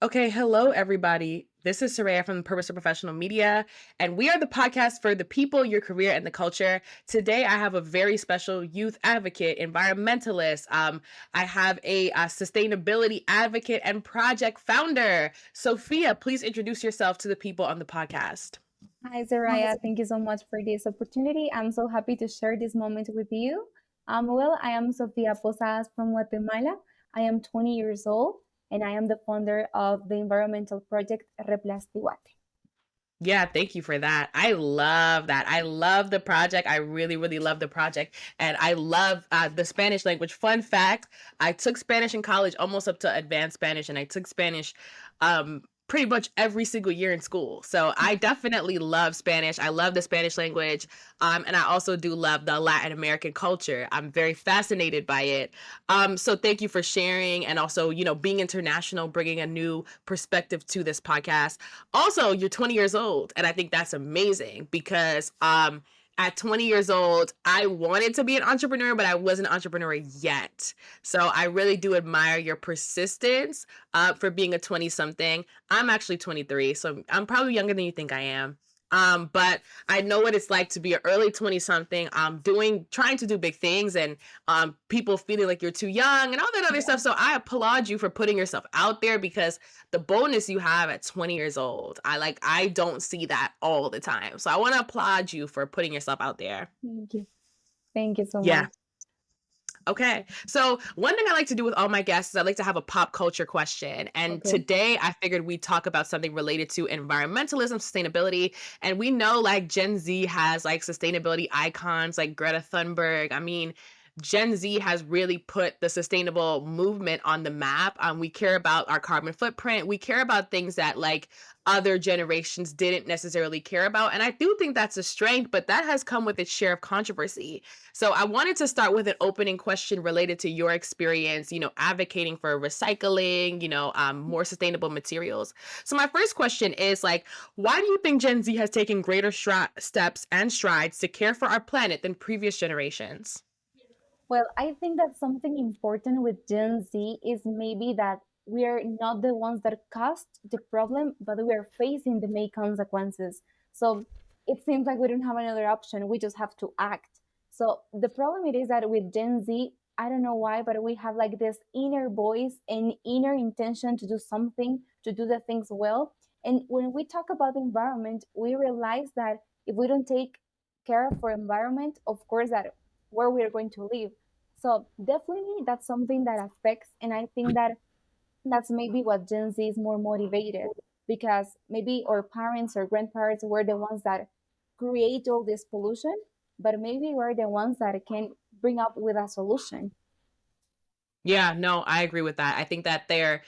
Okay, hello everybody. This is Soraya from the Purpose of Professional Media, and we are the podcast for the people, your career, and the culture. Today, I have a very special youth advocate, environmentalist. I have a sustainability advocate and project founder. Sophia, please introduce yourself to the people on the podcast. Hi, Zaraya. Thank you so much for this opportunity. I'm so happy to share this moment with you. I am Sofia Posadas from Guatemala. I am 20 years old, and I am the founder of the environmental project Replastiguate. Yeah, thank you for that. I love that. I love the project. I really, really love the project. And I love the Spanish language. Fun fact, I took Spanish in college almost up to advanced Spanish, and I took Spanish pretty much every single year in school. So I definitely love Spanish. I love the Spanish language. And I also do love the Latin American culture. I'm very fascinated by it. So thank you for sharing and also, being international, bringing a new perspective to this podcast. Also, you're 20 years old, and I think that's amazing because at 20 years old, I wanted to be an entrepreneur, but I wasn't an entrepreneur yet. So I really do admire your persistence for being a 20 something. I'm actually 23, so I'm probably younger than you think I am. But I know what it's like to be an early 20 something, trying to do big things, and people feeling like you're too young and all that other stuff. So I applaud you for putting yourself out there because the bonus you have at 20 years old, I don't see that all the time. So I want to applaud you for putting yourself out there. Thank you. Thank you so Yeah. much. Okay. So one thing I like to do with all my guests is I like to have a pop culture question. And Okay. today I figured we'd talk about something related to environmentalism, sustainability. And we know like Gen Z has like sustainability icons like Greta Thunberg. I mean, Gen Z has really put the sustainable movement on the map. We care about our carbon footprint. We care about things that like other generations didn't necessarily care about. And I do think that's a strength, but that has come with its share of controversy. So I wanted to start with an opening question related to your experience, advocating for recycling, more sustainable materials. So my first question is like, why do you think Gen Z has taken greater steps and strides to care for our planet than previous generations? Well, I think that something important with Gen Z is maybe that we are not the ones that caused the problem, but we are facing the main consequences. So it seems like we don't have another option. We just have to act. So the problem it is that with Gen Z, I don't know why, but we have like this inner voice and inner intention to do something, to do the things well. And when we talk about the environment, we realize that if we don't take care of our environment, of course, that where we are going to live. So definitely that's something that affects, and I think that that's maybe what Gen Z is more motivated because maybe our parents or grandparents were the ones that create all this pollution, but maybe we're the ones that can bring up with a solution. Yeah, no, I agree with that. I think that there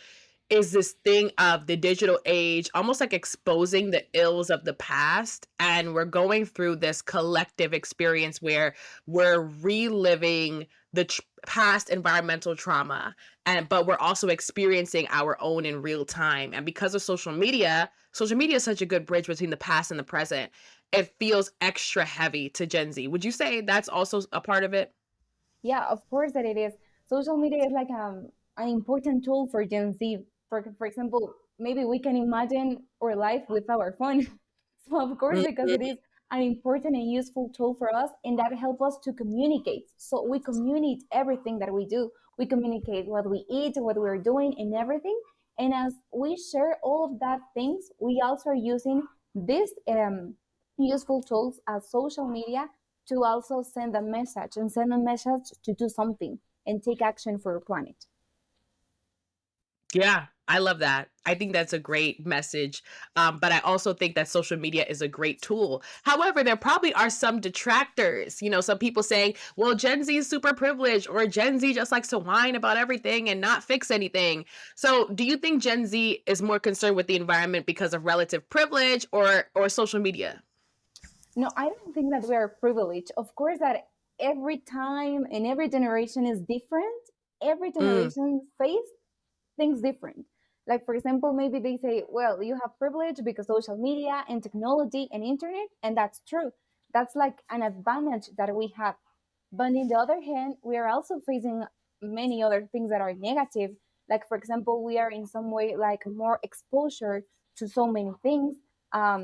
is this thing of the digital age almost like exposing the ills of the past, and we're going through this collective experience where we're reliving the past environmental trauma, and but we're also experiencing our own in real time. And because of social media is such a good bridge between the past and the present. It feels extra heavy to Gen Z. Would you say that's also a part of it? Yeah, of course that it is. Social media is like an important tool for Gen Z. For example, maybe we can imagine our life with our phone. So of course, because it is an important and useful tool for us, and that helps us to communicate. So we communicate everything that we do. We communicate what we eat, what we're doing, and everything. And as we share all of that things, we also are using these useful tools as social media to also send a message to do something and take action for our planet. Yeah, I love that. I think that's a great message. But I also think that social media is a great tool. However, there probably are some detractors, some people saying, well, Gen Z is super privileged or Gen Z just likes to whine about everything and not fix anything. So do you think Gen Z is more concerned with the environment because of relative privilege or social media? No, I don't think that we are privileged. Of course, that every time and every generation is different. Every Mm, generation face things different. Like, for example, maybe they say, well, you have privilege because social media and technology and internet, and that's true. That's like an advantage that we have. But on the other hand, we are also facing many other things that are negative. Like, for example, we are in some way like more exposure to so many things. um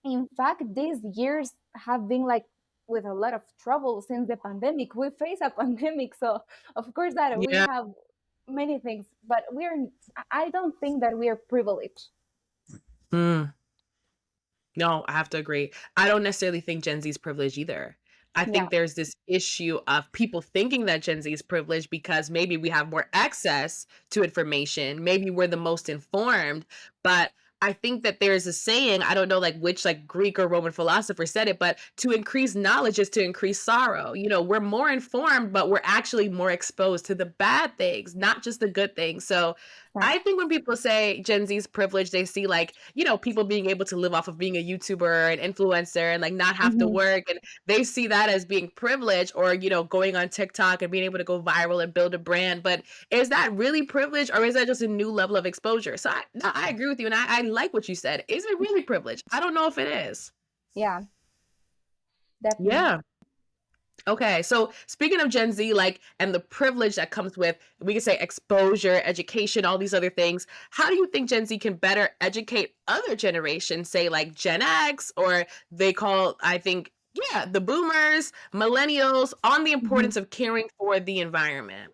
in fact, these years have been like with a lot of trouble since the pandemic. We face a pandemic, so of course that we Yeah. have many things, but I don't think that we are privileged. Mm. No, I have to agree. I don't necessarily think Gen Z is privileged either. I Yeah, think there's this issue of people thinking that Gen Z is privileged because maybe we have more access to information, maybe we're the most informed, but I think that there's a saying, I don't know like which like Greek or Roman philosopher said it, but to increase knowledge is to increase sorrow. You know, we're more informed, but we're actually more exposed to the bad things, not just the good things. So I exactly. think when people say Gen Z's privilege, they see like, you know, people being able to live off of being a YouTuber, an influencer, and like not have to Hmm. work. And they see that as being privilege, or, you know, going on TikTok and being able to go viral and build a brand. But is that really privilege, or is that just a new level of exposure? So I agree with you. And I like what you said. Is it really privilege? I don't know if it is. Yeah, definitely. Yeah. Okay, so speaking of Gen Z, like, and the privilege that comes with, we can say exposure, education, all these other things. How do you think Gen Z can better educate other generations, say like Gen X, or they call, I think, yeah, the boomers, millennials, on the Mhm. importance of caring for the environment?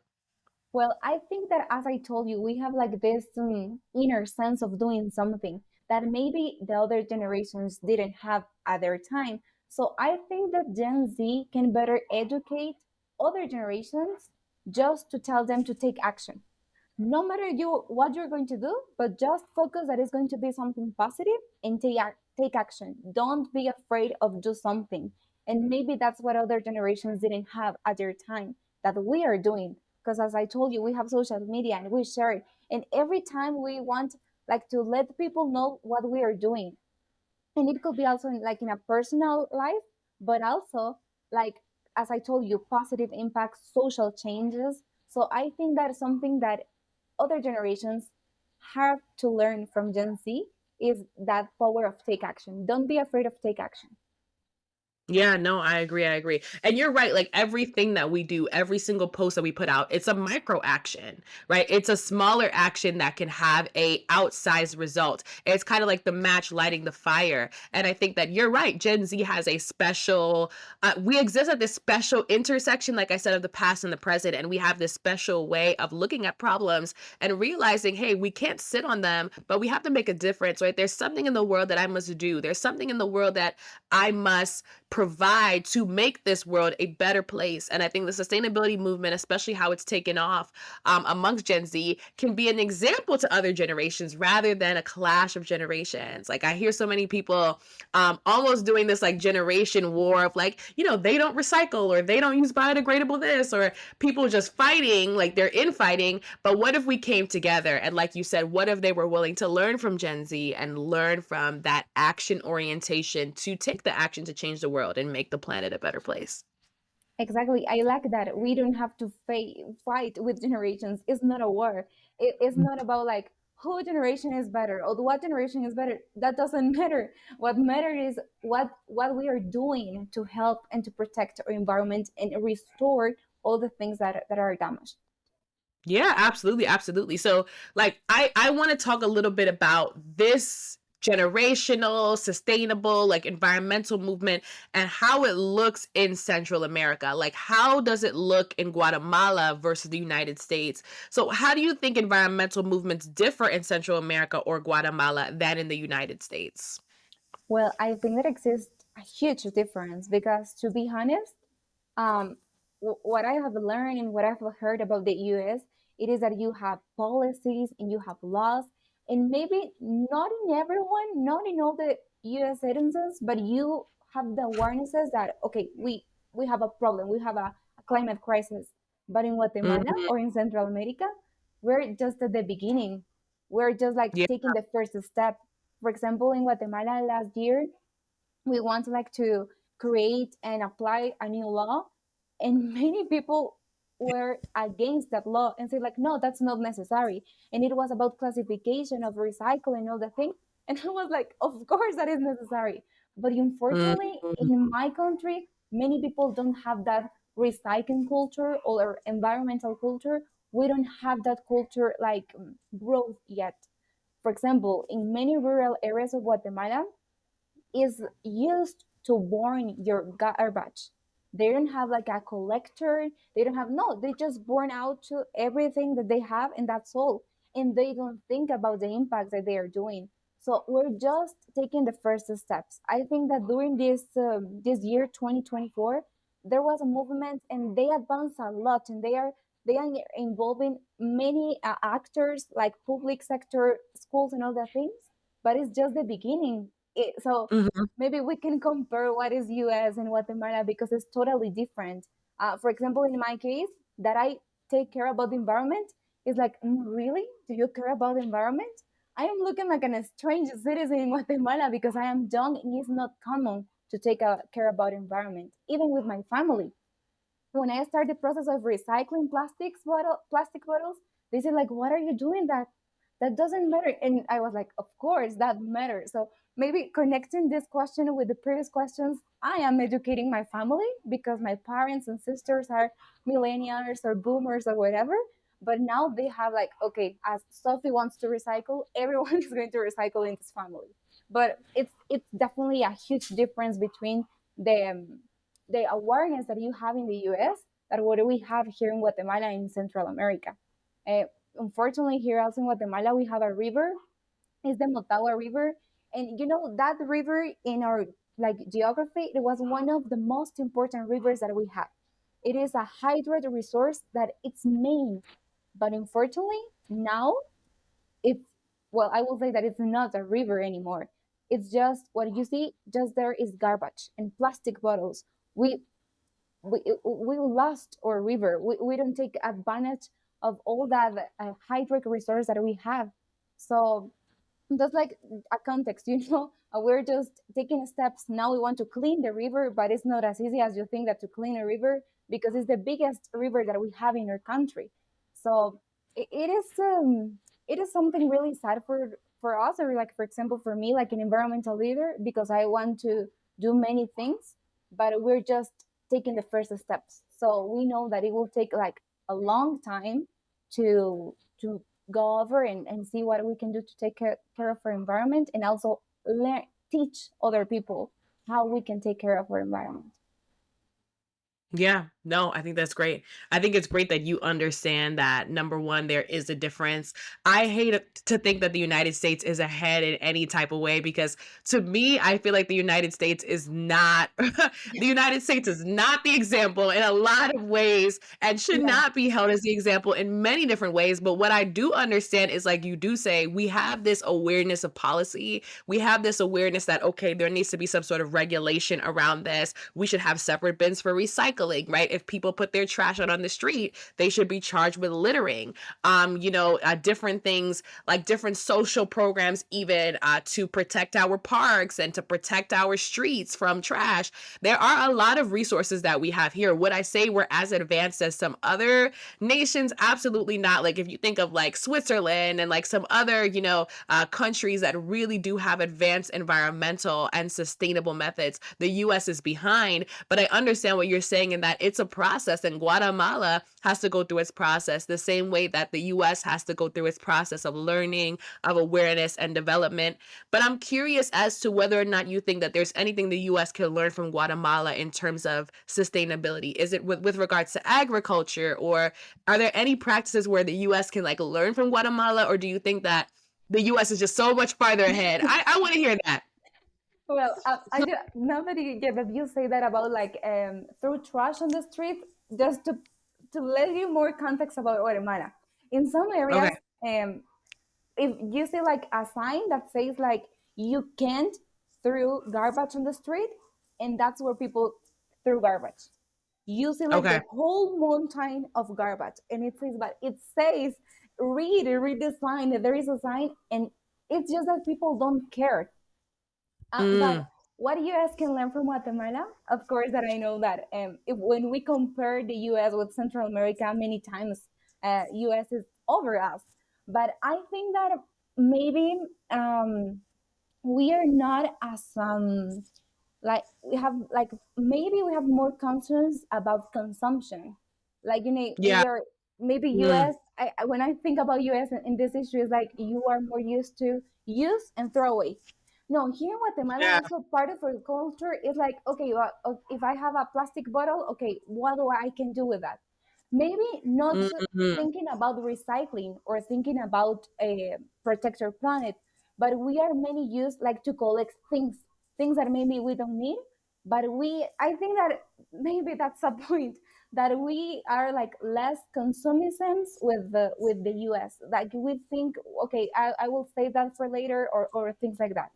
Well, I think that as I told you, we have like this inner sense of doing something that maybe the other generations didn't have at their time. So I think that Gen Z can better educate other generations just to tell them to take action. No matter you what you're going to do, but just focus that it's going to be something positive and take action. Don't be afraid of do something. And maybe that's what other generations didn't have at their time that we are doing. Because as I told you, we have social media and we share it. And every time we want like to let people know what we are doing. And it could be also like in a personal life, but also like as I told you, positive impacts, social changes. So I think that is something that other generations have to learn from Gen Z is that power of take action. Don't be afraid of take action. Yeah, no, I agree. I agree. And you're right. Like everything that we do, every single post that we put out, it's a micro action, right? It's a smaller action that can have a outsized result. It's kind of like the match lighting the fire. And I think that you're right. Gen Z has a special, we exist at this special intersection, like I said, of the past and the present. And we have this special way of looking at problems and realizing, hey, we can't sit on them, but we have to make a difference, right? There's something in the world that I must do. There's something in the world that I must provide to make this world a better place. And I think the sustainability movement, especially how it's taken off amongst Gen Z, can be an example to other generations rather than a clash of generations. Like I hear so many people almost doing this like generation war of like, you know, they don't recycle or they don't use biodegradable this, or people just fighting, like they're infighting. But what if we came together and, like you said, what if they were willing to learn from Gen Z and learn from that action orientation to take the action to change the world and make the planet a better place? Exactly. I like that. We don't have to fight with generations. It's not a war. It's not about like who generation is better or what generation is better. That doesn't matter. What matters is what we are doing to help and to protect our environment and restore all the things that are damaged. Yeah, absolutely, absolutely. So, like, I want to talk a little bit about this generational, sustainable, like environmental movement and how it looks in Central America. Like, how does it look in Guatemala versus the United States? So, how do you think environmental movements differ in Central America or Guatemala than in the United States? Well, I think that exists a huge difference because, to be honest, um, what I have learned and what I've heard about the US, it is that you have policies and you have laws, and maybe not in everyone, not in all the US citizens, but you have the awarenesses that okay, we have a problem, we have a climate crisis. But in Guatemala Mhm. or in Central America, we're just at the beginning. We're just like Yeah. taking the first step. For example, in Guatemala last year, we want like to create and apply a new law, and many people were against that law and said like no, that's not necessary, and it was about classification of recycling all the thing. And I was like, of course that is necessary, but unfortunately Mhm. in my country many people don't have that recycling culture or environmental culture, we don't have that culture like growth yet. For example, in many rural areas of Guatemala, is used to burn your garbage. They don't have like a collector. They don't have, no, they just burn out to everything that they have, and that's all. And they don't think about the impact that they are doing. So we're just taking the first steps. I think that during this year 2024, there was a movement, and they advanced a lot, and they are involving many actors like public sector, schools, and all the things. But it's just the beginning. So Mhm. maybe we can compare what is US and Guatemala, because it's totally different. For example, in my case, that I take care about the environment is like, really? Do you care about the environment? I am looking like a strange citizen in Guatemala because I am young and it's not common to take care about environment, even with my family. When I start the process of recycling plastic bottles, they say like, "What are you doing? That doesn't matter." And I was like, "Of course, that matters." So maybe connecting this question with the previous questions, I am educating my family because my parents and sisters are millennials or boomers or whatever. But now they have like, okay, as Sophie wants to recycle, everyone is going to recycle in this family. But it's definitely a huge difference between the the awareness that you have in the US that what we have here in Guatemala in Central America. Uh, Unfortunately, here also in Guatemala, we have a river. It's the Motagua River, and you know that river in our like geography, it was one of the most important rivers that we have. It is a hydrate resource that it's main, but unfortunately now it's, well, I will say that it's not a river anymore. It's just what you see. Just there is garbage and plastic bottles. We we lost our river. We don't take advantage of all that hydric resource that we have. So that's like a context, you know. We're just taking steps now. We want to clean the river, but it's not as easy as you think that to clean a river, because it's the biggest river that we have in our country. So it is something really sad for us, or like for example for me, like an environmental leader, because I want to do many things, but we're just taking the first steps. So we know that it will take like a long time to go over and see what we can do to take care of our environment, and also teach other people how we can take care of our environment. Yeah, no, I think that's great. I think it's great that you understand that number one, there is a difference. I hate to think that the United States is ahead in any type of way because to me, I feel like the United States is not the United States is not the example in a lot of ways and should Yeah, not be held as the example in many different ways. But what I do understand is like you do say, we have this awareness of policy. We have this awareness that okay, there needs to be some sort of regulation around this. We should have separate bins for recycling, right? If people put their trash out on the street, they should be charged with littering. Different things like different social programs, even to protect our parks and to protect our streets from trash. There are a lot of resources that we have here. Would I say we're as advanced as some other nations? Absolutely not. Like if you think of like Switzerland and like some other, countries that really do have advanced environmental and sustainable methods, the US is behind. But I understand what you're saying in that it's a process, and Guatemala has to go through its process the same way that the US has to go through its process of learning, of awareness and development. But I'm curious as to whether or not you think that there's anything the US can learn from Guatemala in terms of sustainability. Is it with regards to agriculture, or are there any practices where the US can like learn from Guatemala, or do you think that the US is just so much farther ahead? I want to hear that. well, I do, now that you say that about like throw trash on the street, just to let you more context about Guatemala. In some Okay. areas, if you see like a sign that says like you can't throw garbage on the street, and that's where people throw garbage. You see like Okay. the whole mountain of garbage, and it says, but it says, read the sign. There is a sign, and it's just that people don't care. But Mm, what US can learn from Guatemala, of course, that I know that when we compare the US with Central America, many times US is over us. But I think that maybe we are not as like we have like maybe we have more conscience about consumption. Like, you know, yeah. we are maybe Mm, US when I think about US in this issue, is like you are more used to use and throw away. No, here in Guatemala, Yeah. also part of our culture is like, okay, well, if I have a plastic bottle, okay, what do I can do with that? Maybe not Mhm. thinking about recycling or thinking about protect our planet, but we are many used like to collect things that maybe we don't need. But I think that maybe that's a point that we are like less consumisms with the US. Like we think, okay, I will save that for later, or things like that.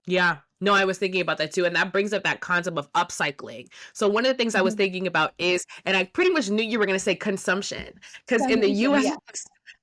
Yeah. No, I was thinking about that too. And that brings up that concept of upcycling. So, one of the things I was Mhm. thinking about is, and I pretty much knew you were going to say consumption, because in the Consumption, US, yeah.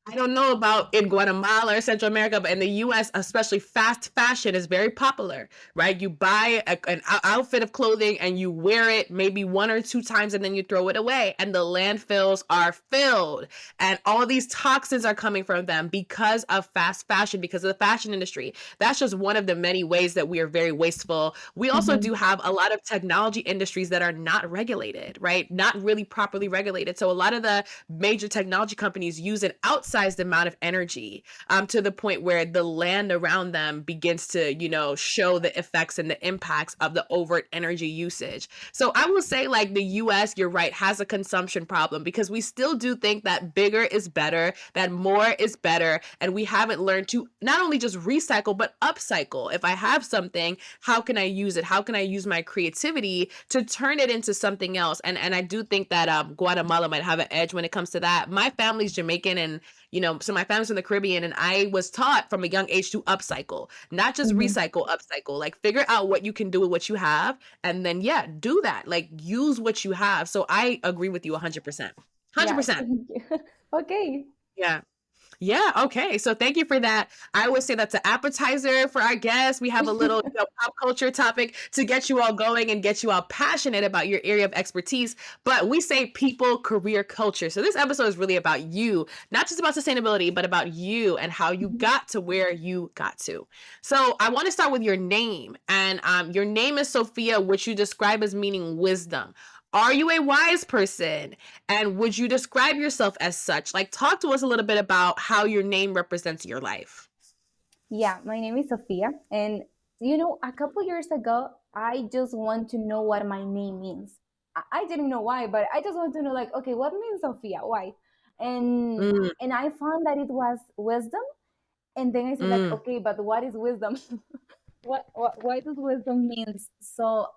I don't know about in Guatemala or Central America, but in the US, especially fast fashion is very popular, right? You buy an outfit of clothing and you wear it maybe one or two times and then you throw it away. And the landfills are filled. And all these toxins are coming from them because of fast fashion, because of the fashion industry. That's just one of the many ways that we are very wasteful. We also Mhm. do have a lot of technology industries that are not regulated, right? Not really properly regulated. So a lot of the major technology companies use an outsized amount of energy, to the point where the land around them begins to, show the effects and the impacts of the overt energy usage. So I will say, like, the US, you're right, has a consumption problem because we still do think that bigger is better, that more is better. And we haven't learned to not only just recycle, but upcycle. If I have something, how can I use it? How can I use my creativity to turn it into something else? And I do think that Guatemala might have an edge when it comes to that. My family's Jamaican, and so my family's from the Caribbean, and I was taught from a young age to upcycle, not just Mhm. recycle, upcycle. Like, figure out what you can do with what you have, and then yeah, do that. Like, use what you have. So I agree with you 100%. Yeah, 100%. thank you. Okay. Yeah. Yeah, okay. So thank you for that. I always say that's an appetizer for our guests. We have a little pop culture topic to get you all going and get you all passionate about your area of expertise. But we say people, career, culture. So this episode is really about you, not just about sustainability, but about you and how you Mhm. got to where you got to. So I want to start with your name. And your name is Sophia, which you describe as meaning wisdom. Are you a wise person? And would you describe yourself as such? Like, talk to us a little bit about how your name represents your life. Yeah, my name is Sofia, and a couple years ago, I just want to know what my name means. I didn't know why, but I just want to know, like, okay, what means Sofia? Why? And Mm, and I found that it was wisdom, and then I said, like, mm, okay, but what is wisdom? What does wisdom means? So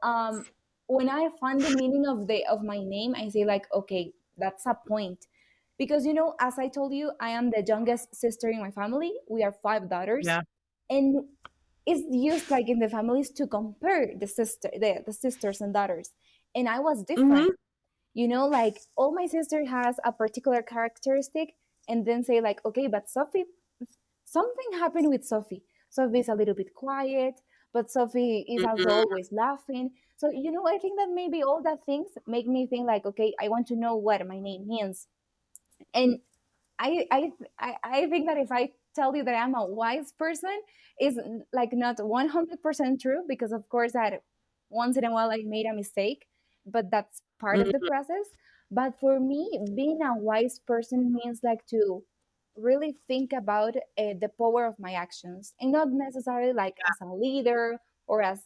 when I find the meaning of my name, I say, like, okay, that's a point. Because as I told you, I am the youngest sister in my family. We are five daughters, yeah. and it's used like in the families to compare the sisters and daughters. And I was different. Mm-hmm. Like all my sister has a particular characteristic, and then say, like, okay, but Sophie, something happened with Sophie. Sophie is a little bit quiet, but Sophie is also Mm-hmm. always laughing. So I think that maybe all that things make me think, like, okay, I want to know what my name means. And I I I think that if I tell you that I'm a wise person, is like not 100% true, because of course that once in a while I made a mistake, but that's part of the Mm-hmm. process. But for me, being a wise person means like to really think about the power of my actions, and not necessarily like as a leader, or as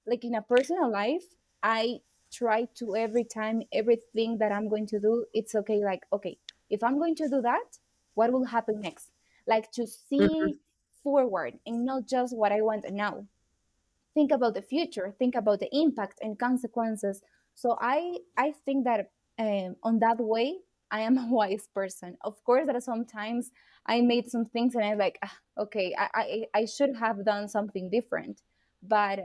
like in a personal life. I try to, every time, everything that I'm going to do, it's okay, like, okay, if I'm going to do that, what will happen next? Like to Mm-hmm. see forward and not just what I want now. Think about the future, think about the impact and consequences. So I think that on that way, I am a wise person. Of course, that sometimes I made some things and I'm like, "Ah, okay, I should have done something different." But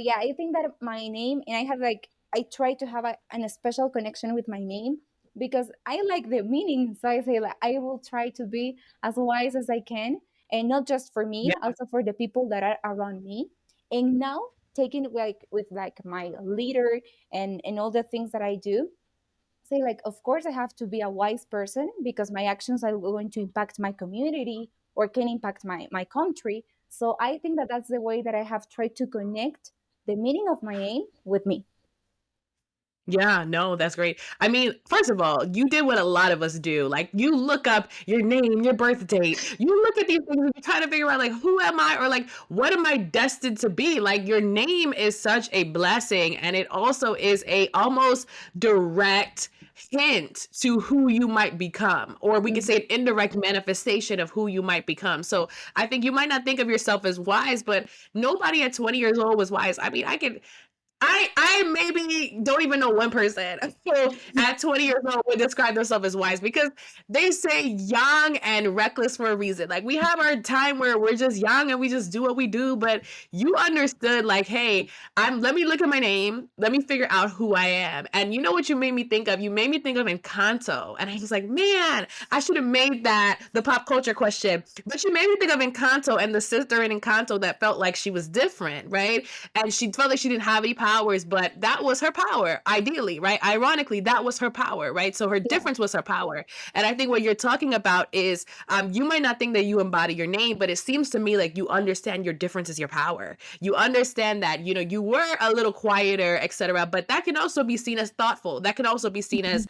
yeah, I think that my name, and I have like, I try to have a special connection with my name, because I like the meaning. So I say, like, I will try to be as wise as I can, and not just for me, Yeah. also for the people that are around me. And now, taking like with like my leader and all the things that I do, say, like, of course I have to be a wise person, because my actions are going to impact my community or can impact my country. So I think that that's the way that I have tried to connect the meaning of my name with me. Yeah, no, that's great. I mean, first of all, you did what a lot of us do. Like, you look up your name, your birth date. You look at these things and you try to figure out, like, who am I? Or, like, what am I destined to be? Like, your name is such a blessing. And it also is a almost direct hint to who you might become. Or we could say an indirect manifestation of who you might become. So I think you might not think of yourself as wise, but nobody at 20 years old was wise. I mean, I maybe don't even know one person who at 20 years old would describe themselves as wise, because they say young and reckless for a reason. Like, we have our time where we're just young and we just do what we do, but you understood, like, hey, let me look at my name, let me figure out who I am. And you know what you made me think of? You made me think of Encanto. And I was like, man, I should have made that the pop culture question. But you made me think of Encanto and the sister in Encanto that felt like she was different, right? And she felt like she didn't have any powers, but that was her power, ideally, right? Ironically, that was her power, right? So her Yeah. difference was her power. And I think what you're talking about is, you might not think that you embody your name, but it seems to me like you understand your difference is your power. You understand that, you were a little quieter, etc., but that can also be seen as thoughtful. That can also be seen as,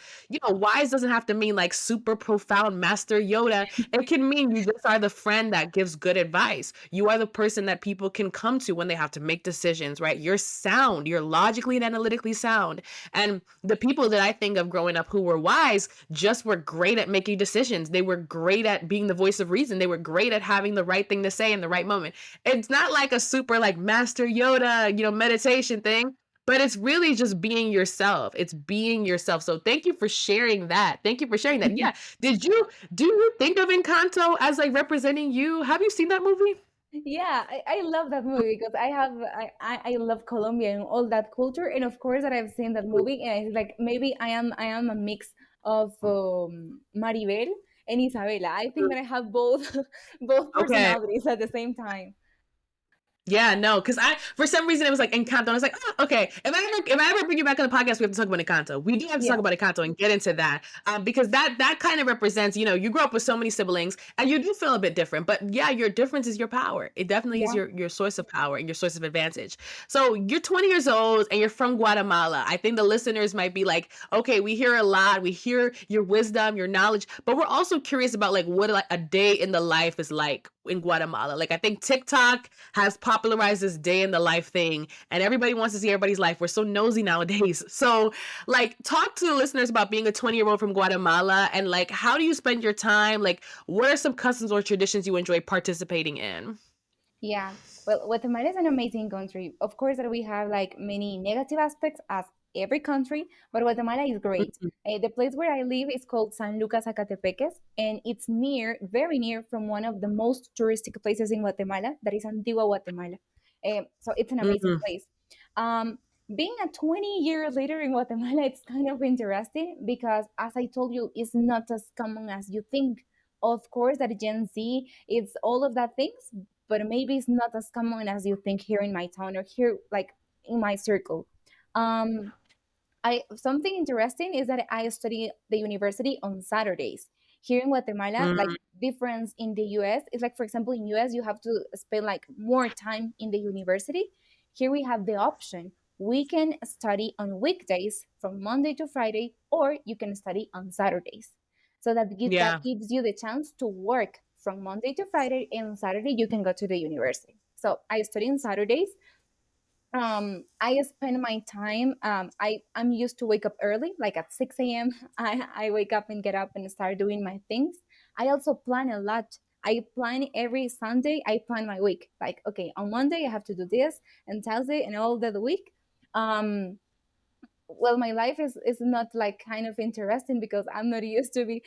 wise doesn't have to mean like super profound Master Yoda. It can mean you just are the friend that gives good advice. You are the person that people can come to when they have to make decisions, right? You're sound. You're logically and analytically sound. And the people that I think of growing up who were wise just were great at making decisions. They were great at being the voice of reason. They were great at having the right thing to say in the right moment. It's not like a super like Master Yoda, meditation thing, but it's really just being yourself. It's being yourself. So thank you for sharing that. Thank you for sharing that. Yeah. Do you think of Encanto as like representing you? Have you seen that movie? Yeah, I love that movie because I love Colombia and all that culture, and of course that I've seen that movie, and it's like maybe I am a mix of Maribel and Isabela. I think that I have both both Okay. personalities at the same time. Yeah, no, because for some reason it was like Encanto. And I was like, oh, okay. If I ever bring you back on the podcast, we have to talk about Encanto. We do have to talk Yeah, about Encanto and get into that, because that kind of represents, you grew up with so many siblings and you do feel a bit different. But yeah, your difference is your power. It definitely is yeah. your source of power and your source of advantage. So you're 20 years old and you're from Guatemala. I think the listeners might be like, okay, we hear a lot, we hear your wisdom, your knowledge, but we're also curious about like what like a day in the life is like in Guatemala. Like, I think TikTok has popularized this day in the life thing, and everybody wants to see everybody's life. We're so nosy nowadays. So, like, talk to the listeners about being a 20-year-old from Guatemala, and like, how do you spend your time? Like, what are some customs or traditions you enjoy participating in? Yeah, well, Guatemala is an amazing country. Of course, that we have like many negative aspects as every country, but Guatemala is great. Mhm. The place where I live is called San Lucas Zacatepeques, and it's near, very near from one of the most touristic places in Guatemala, that is Antigua, Guatemala. So it's an amazing Mhm. place. Um, Being a 20 year later in Guatemala, it's kind of interesting because, as I told you, it's not as common as you think. Of course, that Gen Z, it's all of that things, but maybe it's not as common as you think here in my town or here like in my circle. Um, I Something interesting is that I study the university on Saturdays. Here in Guatemala, like Mhm. difference in the US is like, for example, in US you have to spend like more time in the university. Here we have the option. We can study on weekdays from Monday to Friday, or you can study on Saturdays. So that Yeah. gives you the chance to work from Monday to Friday, and on Saturday you can go to the university. So I study on Saturdays. I spend my time, I'm used to wake up early, like at 6 a.m. I wake up and get up and start doing my things. I also plan a lot. I plan every Sunday. I plan my week, like, okay, on Monday I have to do this, and Tuesday and all the week. um well, my life is not like kind of interesting because I'm not used to be,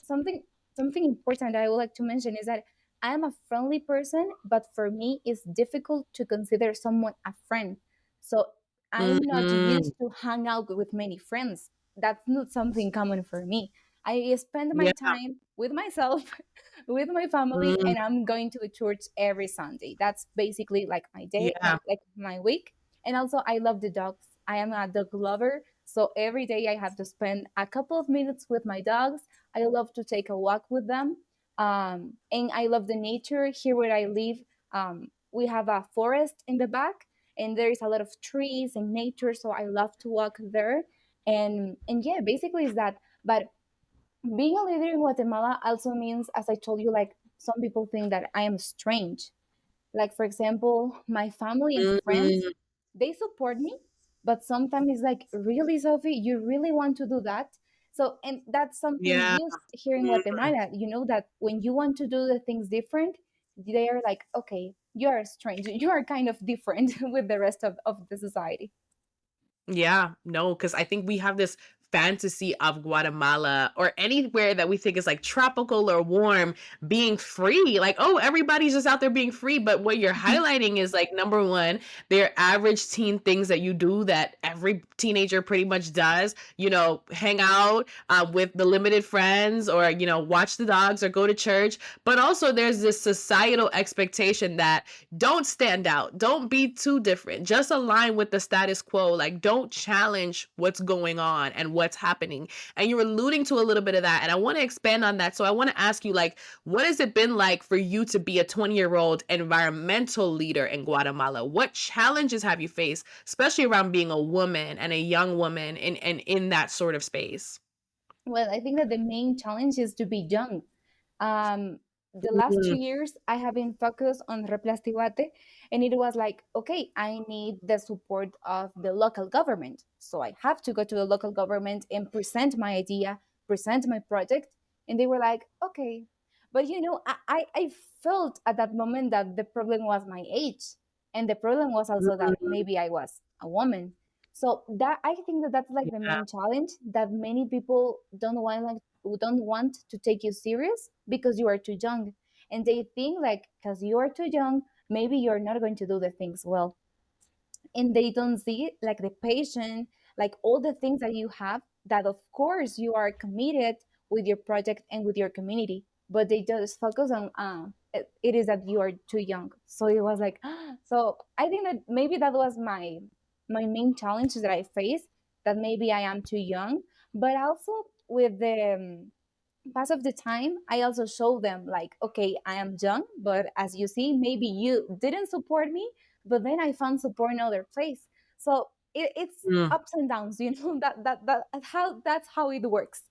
something important I would like to mention is that I am a friendly person, but for me it's difficult to consider someone a friend. So I'm not Mhm. used to hang out with many friends. That's not something common for me. I spend my Yeah. time with myself, with my family, Mhm. and I'm going to the church every Sunday. That's basically like my day, Yeah. like my week. And also, I love the dogs. I am a dog lover. So every day I have to spend a couple of minutes with my dogs. I love to take a walk with them. And I love the nature. Here where I live, we have a forest in the back, and there is a lot of trees and nature. So I love to walk there. And yeah, basically is that. But being a leader in Guatemala also means, as I told you, like some people think that I am strange. Like, for example, my family and friends, Mm, they support me, but sometimes it's like, really, Sophie, you really want to do that? So, and that's something yeah. used here in Mm, Guatemala, that when you want to do the things different, they are like, okay, you are strange. You are kind of different with the rest of the society. yeah, no, because I think we have this fantasy of Guatemala or anywhere that we think is like tropical or warm being free. Like, oh, everybody's just out there being free. But what you're highlighting is like, number one, their average teen things that you do that every teenager pretty much does, hang out with the limited friends or, watch the dogs or go to church. But also, there's this societal expectation that don't stand out, don't be too different, just align with the status quo, like don't challenge what's going on and what's happening. And you're alluding to a little bit of that, and I want to expand on that. So I want to ask you, like, what has it been like for you to be a 20-year-old environmental leader in Guatemala? What challenges have you faced, especially around being a woman and a young woman in that sort of space? Well, I think that the main challenge is to be young. The last two Mm, years, I have been focused on Replastiguate, and it was like, okay, I need the support of the local government. So I have to go to the local government and present my idea, present my project. And they were like, okay. But I felt at that moment that the problem was my age. And the problem was also that mm, maybe I was a woman. So that I think that that's like the yeah. main challenge, that many people don't want, like, who don't want to take you serious because you are too young, and they think like because you are too young, maybe you're not going to do the things well, and they don't see like the patient, like all the things that you have, that of course you are committed with your project and with your community, but they just focus on it is that you are too young. So it was like so I think that maybe that was my main challenge that I faced, that maybe I am too young. But also with the pass of the time, I also show them like, okay, I am young, but as you see, maybe you didn't support me, but then I found support in other place. So it's Mm. ups and downs, that's how it works.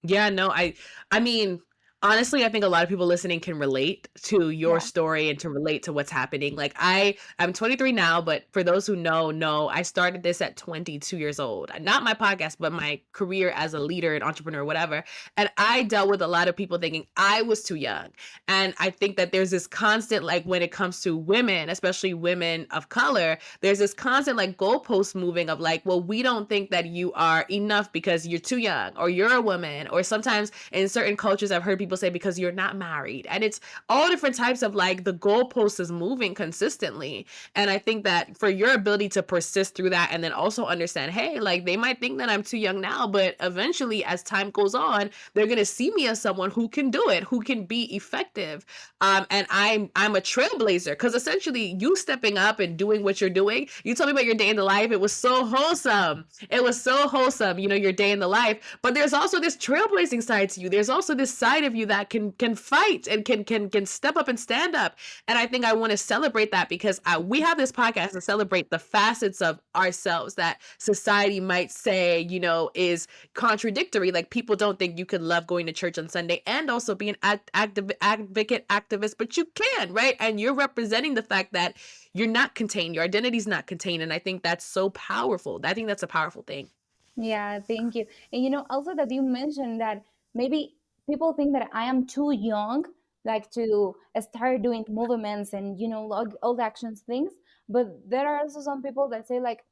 Yeah, no, I mean, honestly, I think a lot of people listening can relate to your Yeah. story and to relate to what's happening. Like I'm 23 now, but for those who know, I started this at 22 years old. Not my podcast, but my career as a leader and entrepreneur, whatever. And I dealt with a lot of people thinking I was too young. And I think that there's this constant, like when it comes to women, especially women of color, there's this constant like goalpost moving of like, well, we don't think that you are enough because you're too young or you're a woman. Or sometimes in certain cultures, I've heard people say because you're not married. And it's all different types of like the goalpost is moving consistently. And I think that for your ability to persist through that and then also understand, hey, like they might think that I'm too young now, but eventually as time goes on, they're gonna see me as someone who can do it, who can be effective. And I'm a trailblazer because essentially you stepping up and doing what you're doing. You told me about your day in the life. It was so wholesome. It was so wholesome, your day in the life. But there's also this trailblazing side to you. There's also this side of you that can fight and can step up and stand up. And I think I want to celebrate that because we have this podcast to celebrate the facets of ourselves that society might say, is contradictory. Like people don't think you can love going to church on Sunday and also be an advocate activist, but you can, right? And you're representing the fact that you're not contained, your identity's not contained. And I think that's so powerful. I think that's a powerful thing. Yeah, thank you. And also that you mentioned that maybe people think that I am too young, like to start doing movements and all the actions things. But there are also some people that say like,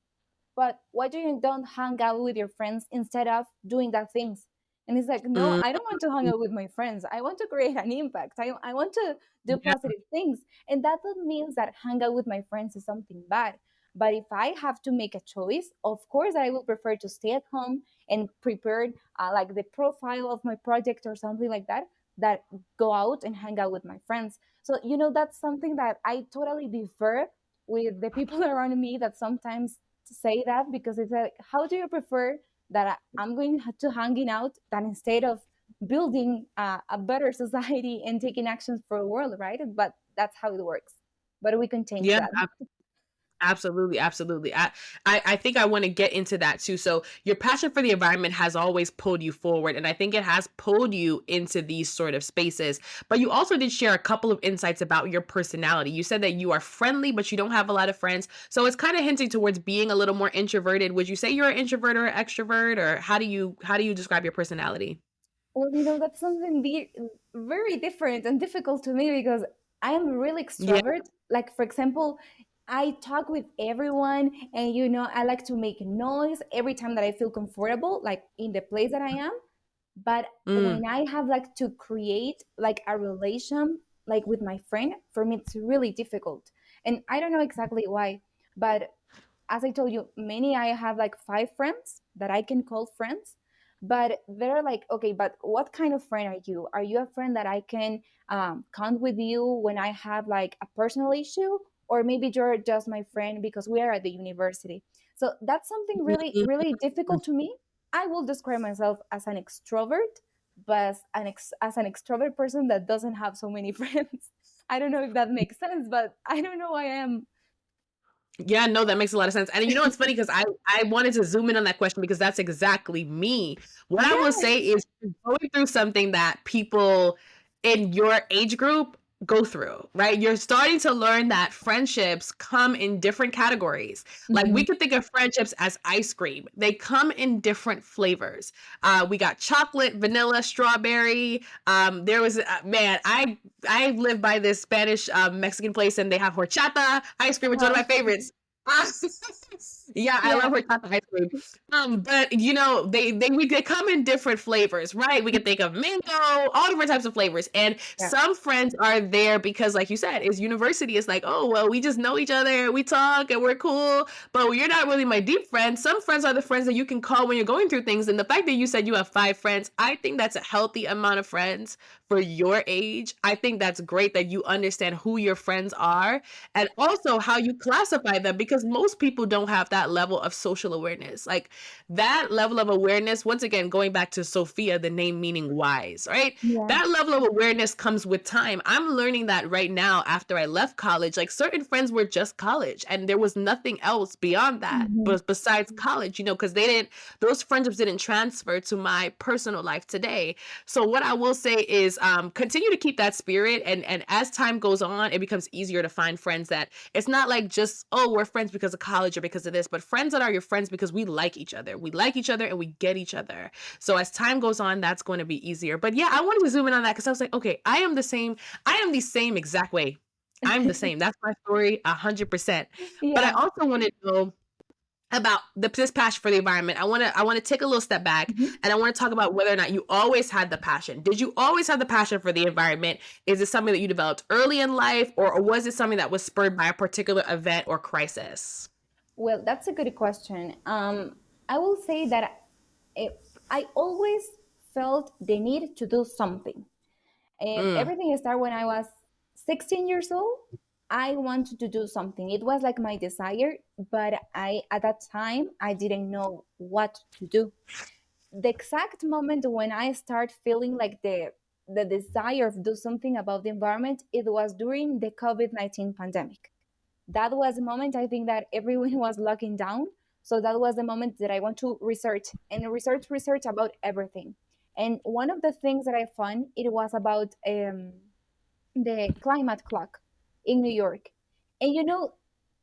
but why do you don't hang out with your friends instead of doing that things? And it's like, no, Mm, I don't want to hang out with my friends. I want to create an impact. I want to do yeah. positive things. And that doesn't mean that hang out with my friends is something bad. But if I have to make a choice, of course I will prefer to stay at home and prepare like the profile of my project or something like that, that go out and hang out with my friends. So that's something that I totally differ with the people around me, that sometimes say that, because it's like, how do you prefer that I'm going to hanging out than instead of building a better society and taking actions for the world, right? But that's how it works. But we can change Yeah, that. Absolutely, absolutely. I think I want to get into that too. So your passion for the environment has always pulled you forward, and I think it has pulled you into these sort of spaces. But you also did share a couple of insights about your personality. You said that you are friendly, but you don't have a lot of friends. So it's kind of hinting towards being a little more introverted. Would you say you're an introvert or an extrovert, or how do you describe your personality? Well, that's something very different and difficult to me because I am really Yeah. extrovert. Like, for example, I talk with everyone, and I like to make noise every time that I feel comfortable, like in the place that I am. But Mm. when I have like to create like a relation like with my friend, for me it's really difficult. And I don't know exactly why, but as I told you, many I have like 5 friends that I can call friends, but they're like, okay, but what kind of friend are you? Are you a friend that I can count with you when I have like a personal issue? Or maybe you're just my friend because we are at the university. So that's something really, really difficult to me. I will describe myself as an extrovert, but as an extrovert person that doesn't have so many friends. I don't know if that makes sense, but I don't know who I am. Yeah, no, that makes a lot of sense. And you know, it's funny because I wanted to zoom in on that question because that's exactly me. What I will Yeah. say is you're going through something that people in your age group go through, right? You're starting to learn that friendships come in different categories. Like we Mhm. could think of friendships as ice cream. They come in different flavors. We got chocolate, vanilla, strawberry. There was man, I live by this Spanish Mexican place, and they have horchata ice cream, which is one of my Uh-huh. favorites. Yeah, I Yeah. love horchata ice cream. But you know, they come in different flavors, right? We can think of mango, all different types of flavors. And Yeah. some friends are there because, like you said, is university is like, oh well, we just know each other, we talk and we're cool, but you're not really my deep friend. Some friends are the friends that you can call when you're going through things. And the fact that you said you have 5 friends, I think that's a healthy amount of friends for your age. I think that's great that you understand who your friends are and also how you classify them because most people don't have that level of social awareness. Like that level of awareness, once again, going back to Sophia, the name meaning wise, right? Yeah. That level of awareness comes with time. I'm learning that right now after I left college. Like certain friends were just college and there was nothing else beyond that. Mhm. But besides college, you know, because those friendships didn't transfer to my personal life today. So what I will say is continue to keep that spirit, and as time goes on, it becomes easier to find friends that it's not like just, oh, we're friends because of college or because of this, but friends that are your friends because we like each other. We like each other and we get each other. So as time goes on, that's going to be easier. But yeah, I wanted to zoom in on that because I was like, okay, I am the same. I am the same exact way. I'm the same. That's my story, 100%. But I Yeah. also want to know about this passion for the environment. I want to take a little step back Mhm. and I want to talk about whether or not you always had the passion. Did you always have the passion for the environment? Is it something that you developed early in life, or was it something that was spurred by a particular event or crisis? Well, that's a good question. I will say that it, I always felt the need to do something. Mm. Everything started when I was 16 years old. I wanted to do something. It was like my desire, but at that time I didn't know what to do. The exact moment when I start feeling like the desire of do something about the environment, it was during the COVID-19 pandemic. That was the moment I think that everyone was locking down. So that was the moment that I want to research and research about everything. And one of the things that I found, it was about the climate clock in New York. And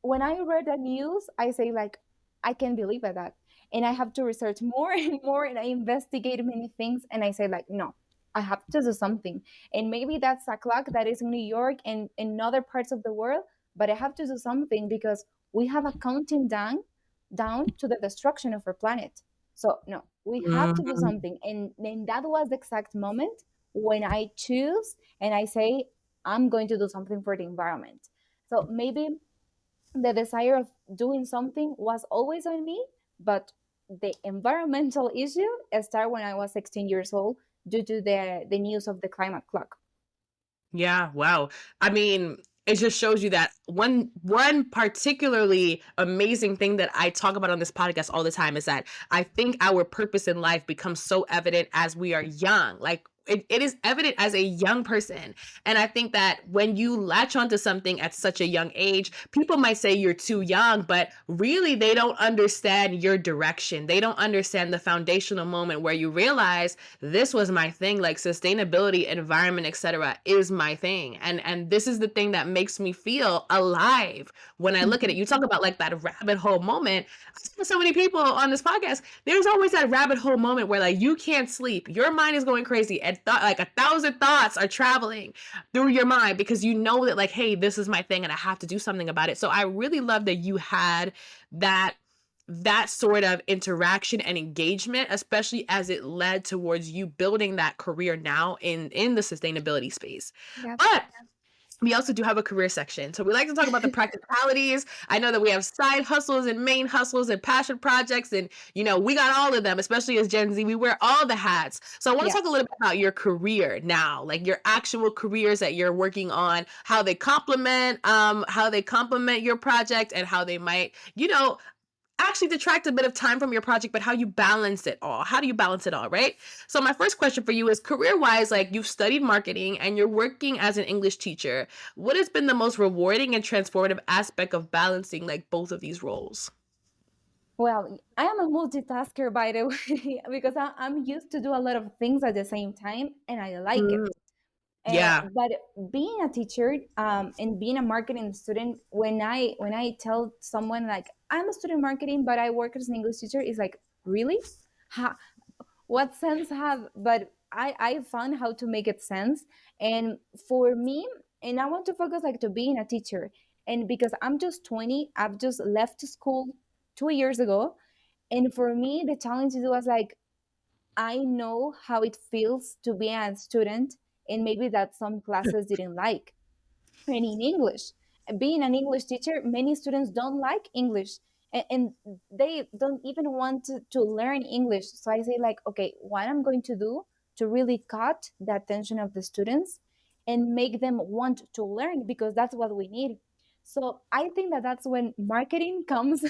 when I read the news, I say like, I can't believe that. And I have to research more and more, and I investigate many things, and I say like, no, I have to do something. And maybe that's a clock that is in New York and in other parts of the world, but I have to do something because we have a counting down to the destruction of our planet. So no, we have to do Mm. something. And then that was the exact moment when I choose and I say, I'm going to do something for the environment. So maybe the desire of doing something was always on me, but the environmental issue started when I was 16 years old due to the news of the climate clock. Yeah, wow. I mean, it just shows you that one particularly amazing thing that I talk about on this podcast all the time is that I think our purpose in life becomes so evident as we are young. Like it is evident as a young person. And I think that when you latch onto something at such a young age, people might say you're too young, but really they don't understand your direction. They don't understand the foundational moment where you realize this was my thing, like sustainability, environment, etc. is my thing. And this is the thing that makes me feel alive when I look at it. You talk about like that rabbit hole moment. For so many people on this podcast, there's always that rabbit hole moment where like you can't sleep, your mind is going crazy, and like 1,000 thoughts are traveling through your mind because you know that like, hey, this is my thing and I have to do something about it. So I really love that you had that sort of interaction and engagement, especially as it led towards you building that career now in the sustainability space. Yep. But we also do have a career section. So we like to talk about the practicalities. I know that we have side hustles and main hustles and passion projects. And, you know, we got all of them, especially as Gen Z. We wear all the hats. So I want to talk a little bit about your career now, like your actual careers that you're working on, how they complement your project and how they might, you know, actually detract a bit of time from your project, but how you balance it all. How do you balance it all, right? So my first question for you is career-wise, like you've studied marketing and you're working as an English teacher. What has been the most rewarding and transformative aspect of balancing like both of these roles? Well, I am a multitasker, by the way, because I'm used to do a lot of things at the same time, and I like it. Mm, yeah. But being a teacher and being a marketing student, when I tell someone like I'm a student marketing, but I work as an English teacher, is like, really? Ha, what sense have? But I found how to make it sense, and for me, and I want to focus like to being a teacher, and because I'm just 20, I've just left school 2 years ago, and for me, the challenge was like I know how it feels to be a student, and maybe that some classes didn't like. And in English, being an English teacher, many students don't like English, and they don't even want to learn English. So I say, like, okay, what I'm going to do to really cut the attention of the students and make them want to learn, because that's what we need. So I think that that's when marketing comes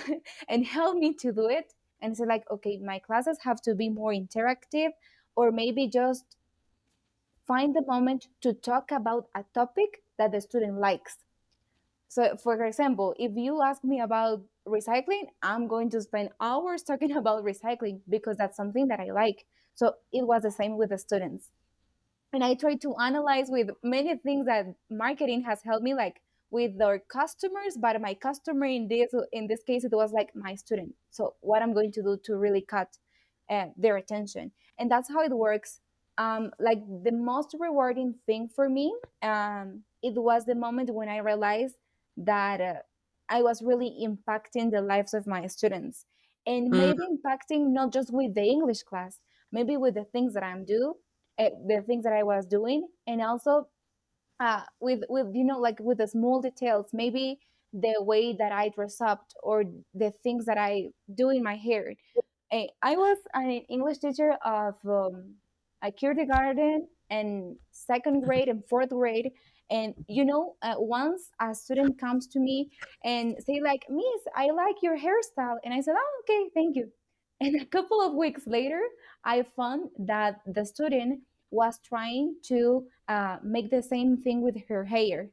and help me to do it and say, like, okay, my classes have to be more interactive, or maybe just find the moment to talk about a topic that the student likes. So, for example, if you ask me about recycling, I'm going to spend hours talking about recycling because that's something that I like. So, it was the same with the students. And I try to analyze with many things that marketing has helped me, like with their customers, but my customer in this case it was like my student. So what I'm going to do to really cut their attention, and that's how it works. Like the most rewarding thing for me, it was the moment when I realized that I was really impacting the lives of my students, and Mm, maybe impacting not just with the English class, maybe with the things that I'm do the things that I was doing, and also with like with the small details, maybe the way that I dress up or the things that I do in my hair. I was an English teacher of a kindergarten and second grade and fourth grade. And once a student comes to me and say like, Miss, I like your hairstyle, and I said, oh, okay, thank you. And a couple of weeks later, I found that the student was trying to make the same thing with her hair,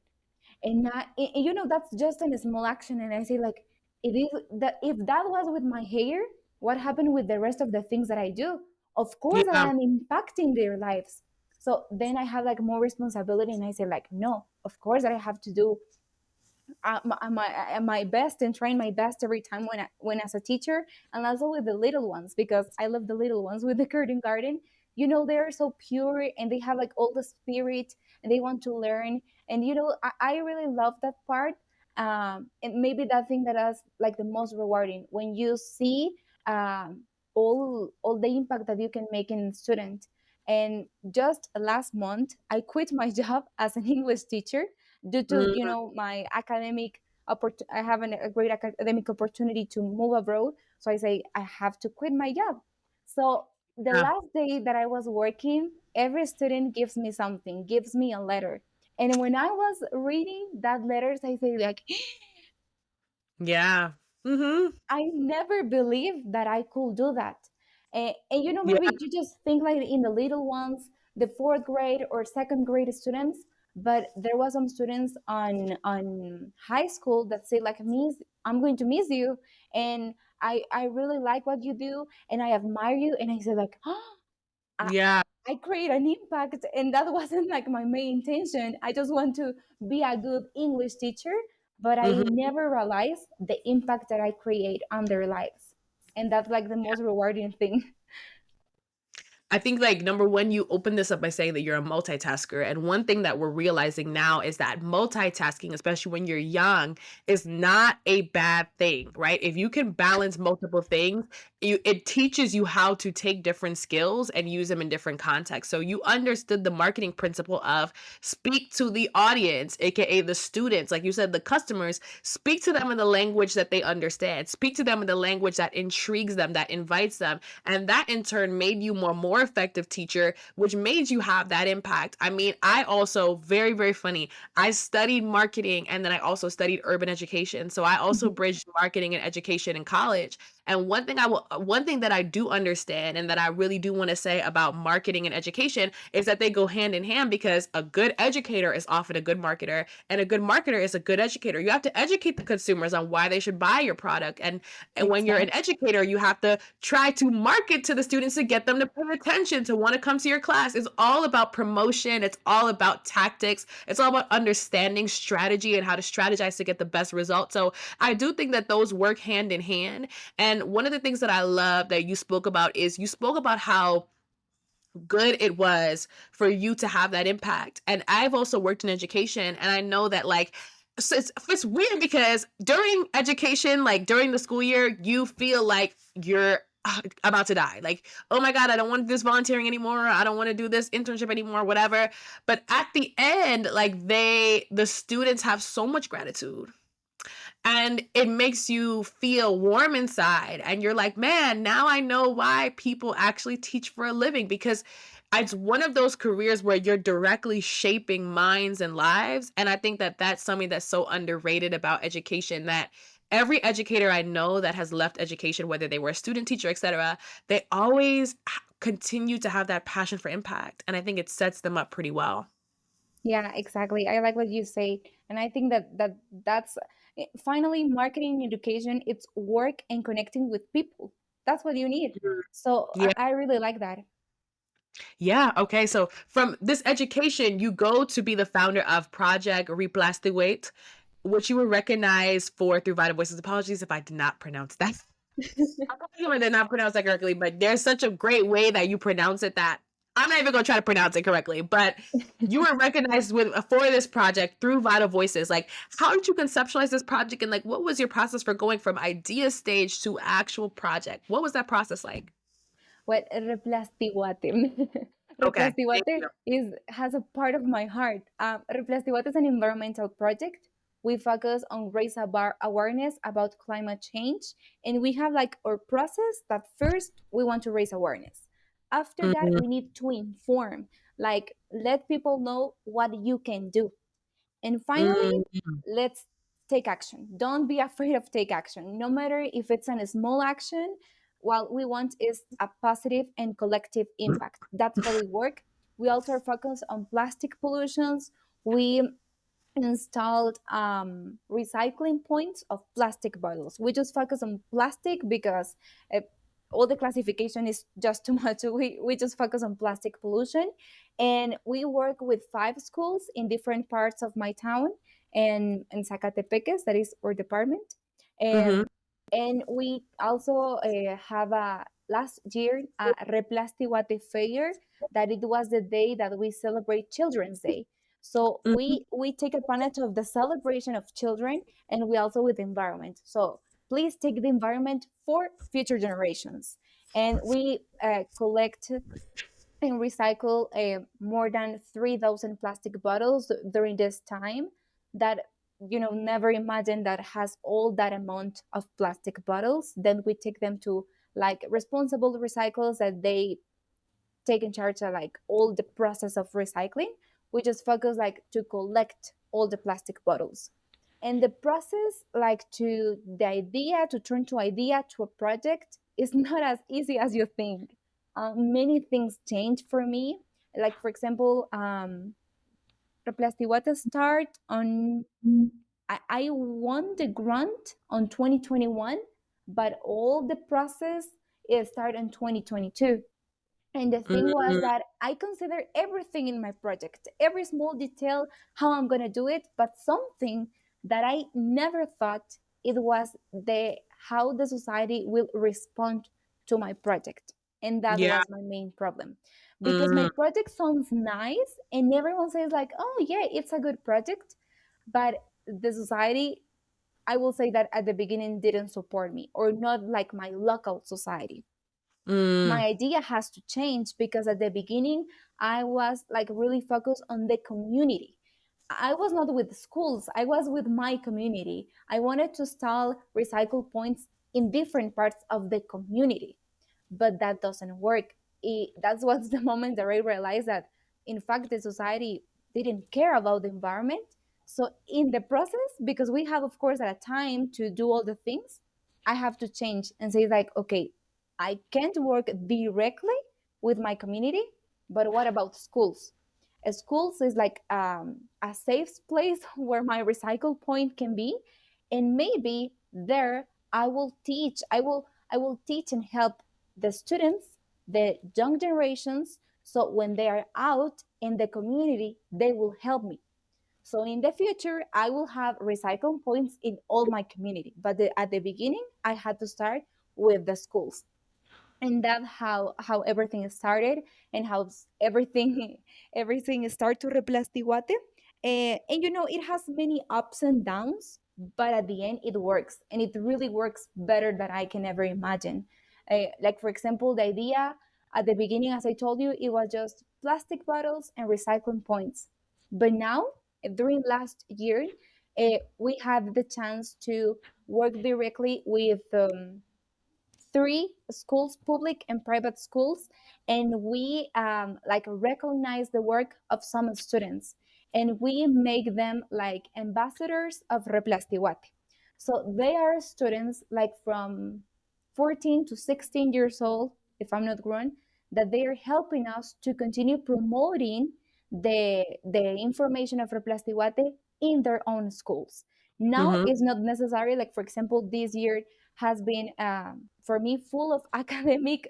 and that's just a small action. And I say like, if that was with my hair, what happened with the rest of the things that I do? Of course I yeah. am impacting their lives. So then I have like more responsibility, and I say like, no, of course that I have to do my best and trying my best every time when as a teacher, and also with the little ones, because I love the little ones with the curtain garden. They're so pure, and they have like all the spirit, and they want to learn. And I really love that part. And maybe that thing that is like the most rewarding when you see all the impact that you can make in student. And just last month I quit my job as an English teacher due to Mm, my academic I have a great academic opportunity to move abroad. So I say I have to quit my job. So the yeah. last day that I was working, every student gives me something, gives me a letter. And when I was reading that letters, I say like, Yeah. Mm-hmm. I never believed that I could do that. And Yeah. maybe you just think like in the little ones, the fourth grade or second grade students, but there was some students on high school that say like, miss, I'm going to miss you, and I really like what you do, and I admire you. And I said like, oh, Yeah. I create an impact, and that wasn't like my main intention. I just want to be a good English teacher, but I Mhm. never realized the impact that I create on their lives. And that's like the most rewarding thing. I think, like, number one, you open this up by saying that you're a multitasker. And one thing that we're realizing now is that multitasking, especially when you're young, is not a bad thing, right? If you can balance multiple things, it teaches you how to take different skills and use them in different contexts. So you understood the marketing principle of speak to the audience, aka the students, like you said, the customers, speak to them in the language that they understand, speak to them in the language that intrigues them, that invites them, and that in turn made you more effective teacher, which made you have that impact. I mean, I also, very, very funny, I studied marketing and then I also studied urban education. So I also bridged marketing and education in college. And one thing that I do understand and that I really do want to say about marketing and education is that they go hand in hand, because a good educator is often a good marketer, and a good marketer is a good educator. You have to educate the consumers on why they should buy your product. And when you're an Exactly. educator, you have to try to market to the students to get them to pay attention, to want to come to your class. It's all about promotion. It's all about tactics. It's all about understanding strategy and how to strategize to get the best results. So I do think that those work hand in hand. And one of the things that I love that you spoke about is you spoke about how good it was for you to have that impact. And I've also worked in education, and I know that, like, so it's weird because during education, like during the school year, you feel like you're about to die. Like, oh my God, I don't want to do this volunteering anymore. I don't want to do this internship anymore, whatever. But at the end, like, the students have so much gratitude, and it makes you feel warm inside, and you're like, man, now I know why people actually teach for a living, because it's one of those careers where you're directly shaping minds and lives. And I think that that's something that's so underrated about education, that every educator I know that has left education, whether they were a student, teacher, etc., they always continue to have that passion for impact, and I think it sets them up pretty well. Yeah, exactly. I like what you say, and I think that's finally marketing education. It's work and connecting with people. That's what you need. Mhm. So Yeah. I really like that. Yeah. Okay. So from this education, you go to be the founder of Project Replastiguate, which you were recognized for through Vital Voices. Apologies if I did not pronounce that. I probably did not pronounce that correctly, but there's such a great way that you pronounce it that I'm not even going to try to pronounce it correctly. But you were recognized for this project through Vital Voices. Like, how did you conceptualize this project, and like, what was your process for going from idea stage to actual project? What was that process like? Well, Replastiguate. Okay. Thank Replastiguate you. is has a part of my heart. Replastiguate is an environmental project. We focus on raise awareness about climate change, and we have like our process that first we want to raise awareness. After that, Mhm. we need to inform, like let people know what you can do. And finally, Mhm. let's take action. Don't be afraid of take action. No matter if it's a small action, what we want is a positive and collective impact. That's why we work. We also focus on plastic pollutions. We installed recycling points of plastic bottles. We just focus on plastic because all the classification is just too much. We just focus on plastic pollution. And we work with 5 schools in different parts of my town and in Zacatepeques, that is our department. Mhm. And we also have a last year a Replastiguate fair, that it was the day that we celebrate Children's Day. So Mhm. we take advantage of the celebration of children, and we also with the environment. So please take the environment for future generations. And we collect and recycle more than 3,000 plastic bottles during this time, that never imagine that has all that amount of plastic bottles. Then we take them to like responsible recycles, that they take in charge of like all the process of recycling. We just focus like to collect all the plastic bottles, and the process like to the idea to turn to idea to a project is not as easy as you think. Many things change for me, Like for example, Replastiguate start on, I won the grant on 2021, but all the process is started in 2022. And the thing was Mm, that I consider everything in my project, every small detail, how I'm going to do it, but something that I never thought it was the how the society will respond to my project. And that yeah. was my main problem. Because my Mm, project sounds nice and everyone says like, "Oh, yeah, it's a good project." But the society, I will say that at the beginning didn't support me, or not like my local society. My mm, idea has to change, because at the beginning I was like really focused on the community. I was not with schools, I was with my community. I wanted to install recycle points in different parts of the community, but that doesn't work. That was the moment that I realized that, in fact, the society didn't care about the environment. So, in the process, because we have, of course, at a time to do all the things, I have to change and say, like, okay, I can't work directly with my community, but what about schools? Schools is like a safe place where my recycle point can be, and maybe there I will teach and help the students, the young generations, so when they are out in the community, they will help me. So in the future, I will have recycle points in all my community. But at the beginning, I had to start with the schools, and that's how everything started, and how everything everything started to Replastiguate. And it has many ups and downs, but at the end it works, and it really works better than I can ever imagine. Like for example, the idea at the beginning, as I told you, it was just plastic bottles and recycling points. But now, during last year, we had the chance to work directly with three schools, public and private schools, and we like recognize the work of some students, and we make them like ambassadors of Replastiguate. So they are students like from 14 to 16 years old, if I'm not wrong, that they are helping us to continue promoting the information of Replastiguate in their own schools. Now mm-hmm. it's not necessary, like for example, this year has been for me full of academic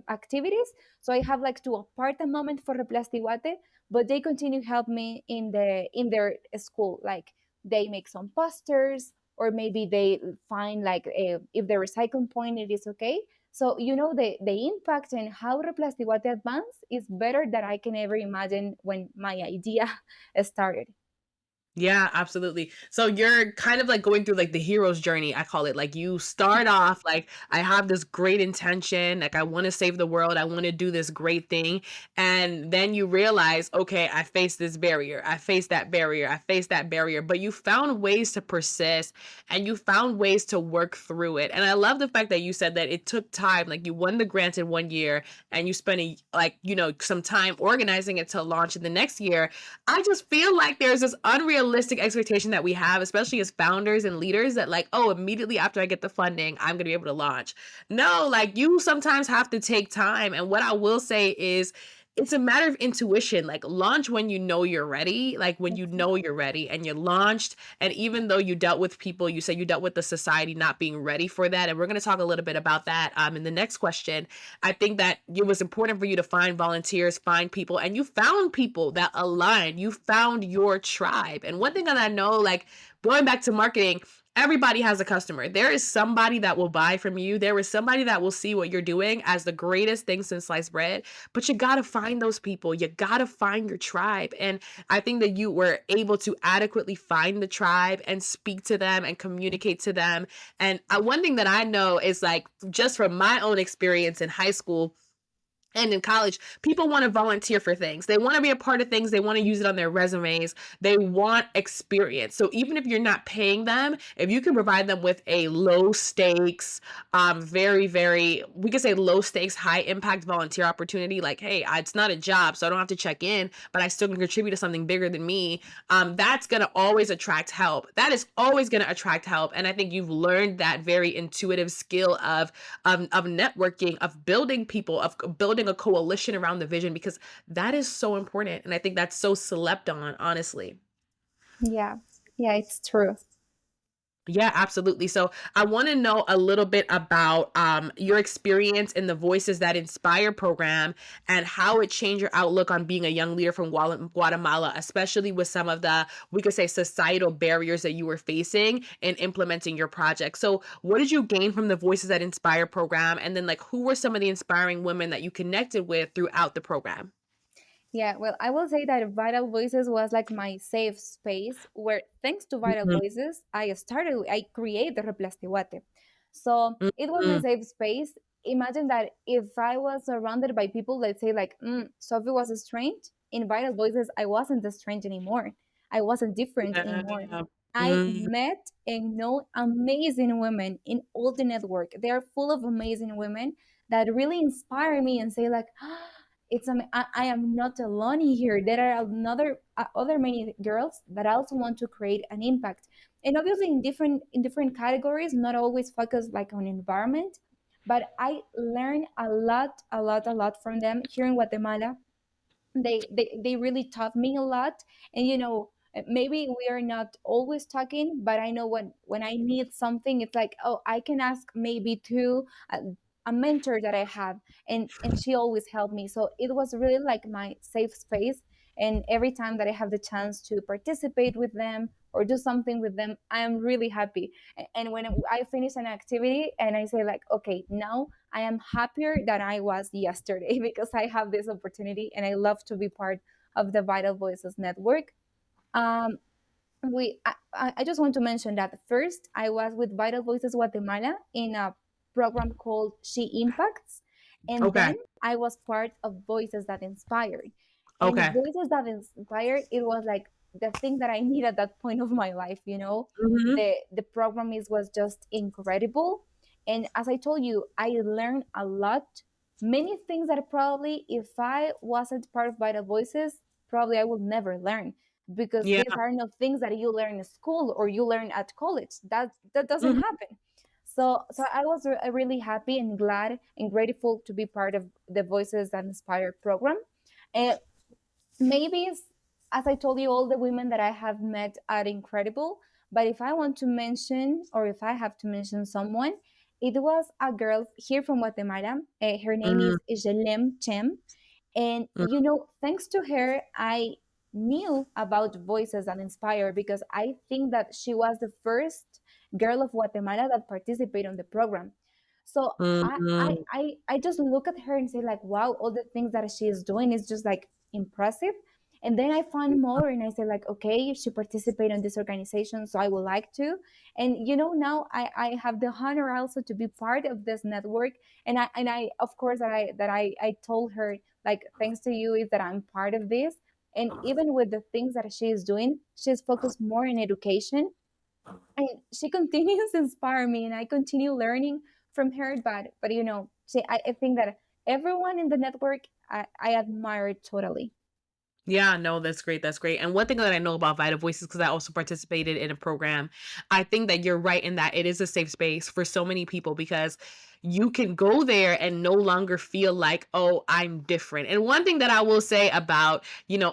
activities. So I have like to apart a moment for Replastiguate, but they continue help me in their school. Like they make some posters, or maybe they find like if the recycling point it is okay. So the impact and how Replastiguate advance is better than I can ever imagine when my idea started. Yeah, absolutely. So you're kind of like going through like the hero's journey, I call it. Like you start off like I have this great intention, like I want to save the world, I want to do this great thing, and then you realize, okay, I face this barrier. I face that barrier. I face that barrier, but you found ways to persist and you found ways to work through it. And I love the fact that you said that it took time, like you won the grant in 1 year and you spent some time organizing it to launch in the next year. I just feel like there's this unrealistic expectation that we have, especially as founders and leaders, that like, oh, immediately after I get the funding, I'm gonna be able to launch. No, like you sometimes have to take time. And what I will say is it's a matter of intuition. Like launch when you know you're ready, like when you know you're ready and you're launched. And even though you dealt with people, you said you dealt with the society not being ready for that. And we're going to talk a little bit about that in the next question. I think that it was important for you to find volunteers, find people, and you found people that align. You found your tribe. And one thing that I know, like going back to marketing, everybody has a customer. There is somebody that will buy from you. There is somebody that will see what you're doing as the greatest thing since sliced bread. But you got to find those people. You got to find your tribe. And I think that you were able to adequately find the tribe and speak to them and communicate to them. And one thing that I know is like, just from my own experience in high school, and in college, people want to volunteer for things. They want to be a part of things. They want to use it on their resumes. They want experience. So even if you're not paying them, if you can provide them with a low stakes, very, very, we could say low stakes, high impact volunteer opportunity, like, hey, it's not a job, so I don't have to check in, but I still can contribute to something bigger than me. That's going to always attract help. That is always going to attract help. And I think you've learned that very intuitive skill of networking, of building people, of building building a coalition around the vision, because that is so important. And I think that's so slept on, honestly. Yeah, yeah, it's true. Yeah, absolutely. So I want to know a little bit about your experience in the Voices That Inspire program and how it changed your outlook on being a young leader from Guatemala, especially with some of the, we could say, societal barriers that you were facing in implementing your project. So what did you gain from the Voices That Inspire program? And then, like, who were some of the inspiring women that you connected with throughout the program? Yeah, well, I will say that Vital Voices was like my safe space where, thanks to Vital Mhm. Voices, I created the Replastiguate. So it was my Mhm. safe space. Imagine that if I was surrounded by people, let's say, like, Sophie was strange, in Vital Voices, I wasn't strange anymore. I wasn't different anymore. Yeah. I Mm. met and know amazing women in all the network. They are full of amazing women that really inspire me and say, like, I am not alone here. There are another other many girls that also want to create an impact, and obviously in different categories, not always focused like on environment. But I learned a lot from them here in Guatemala. They really taught me a lot, and maybe we are not always talking, but I know when I need something, it's like, oh, I can ask maybe to a mentor that I have, and she always helped me. So it was really like my safe space, and every time that I have the chance to participate with them or do something with them, I am really happy. And when I finish an activity and I say, like, okay, now I am happier than I was yesterday because I have this opportunity and I love to be part of the Vital Voices network. Um, I just want to mention that first I was with Vital Voices Guatemala in a program called She Impacts, and Okay. then I was part of Voices That Inspired. And Okay. Voices That Inspired, it was like the thing that I need at that point of my life. Mhm. The program was just incredible, and as I told you, I learned a lot, many things that probably if I wasn't part of Vital Voices, probably I would never learn, because Yeah. these are not things that you learn in school or you learn at college. That doesn't Mhm. happen. So I was really happy and glad and grateful to be part of the Voices That Inspire program. And maybe as I told you, all the women that I have met are incredible, but if I want to mention, or if I have to mention someone, it was a girl here from Guatemala. Her name Mm. is Jelem Chem, and Mm. thanks to her, I knew about Voices That Inspire, because I think that she was the first girl of Guatemala that participated on the program. So Mhm. I just look at her and say, like, wow, all the things that she is doing is just like impressive. And then I find more and I say, like, okay, she participated in this organization, so I would like to. And now I have the honor also to be part of this network. And I of course that I told her, like, thanks to you is that I'm part of this. And even with the things that she is doing, she's focused more in education, and she continues to inspire me, and I continue learning from her. But I think that everyone in the network, I admire totally. Yeah, no, that's great. That's great. And one thing that I know about Vita Voices, because I also participated in a program, I think that you're right in that it is a safe space for so many people, because you can go there and no longer feel like, oh, I'm different. And one thing that I will say about,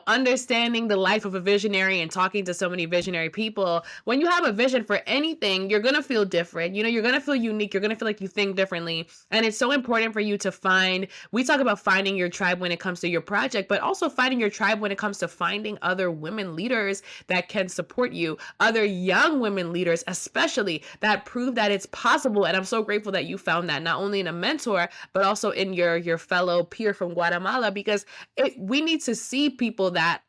understanding the life of a visionary and talking to so many visionary people, when you have a vision for anything, you're going to feel different. You're going to feel unique. You're going to feel like you think differently. And it's so important for you to we talk about finding your tribe when it comes to your project, but also finding your tribe when it comes to finding other women leaders that can support you, other young women leaders, especially, that prove that it's possible. And I'm so grateful that you found that, not only in a mentor, but also in your fellow peer from Guatemala, because we need to see people that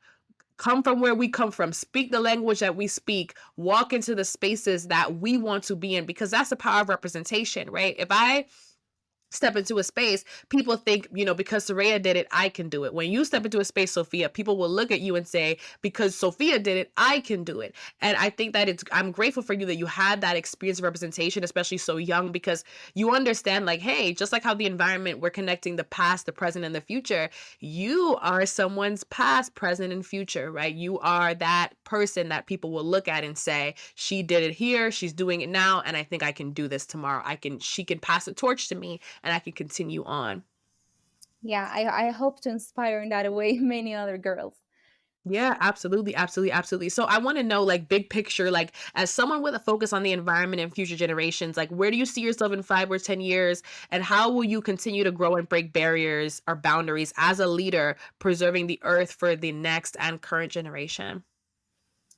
come from where we come from, speak the language that we speak, walk into the spaces that we want to be in, because that's the power of representation, right? If I step into a space, people think, because Soraya did it, I can do it. When you step into a space, Sophia, people will look at you and say, because Sophia did it, I can do it. And I think that I'm grateful for you that you had that experience of representation, especially so young, because you understand, like, hey, just like how the environment, we're connecting the past, the present, and the future, you are someone's past, present, and future, right? You are that person that people will look at and say, she did it here, she's doing it now, and I think I can do this tomorrow. She can pass the torch to me, and I can continue on. Yeah, I hope to inspire in that way many other girls. Yeah, absolutely, absolutely, absolutely. So I want to know, like, big picture, like, as someone with a focus on the environment and future generations, like, where do you see yourself in 5 or 10 years, and how will you continue to grow and break barriers or boundaries as a leader, preserving the earth for the next and current generation?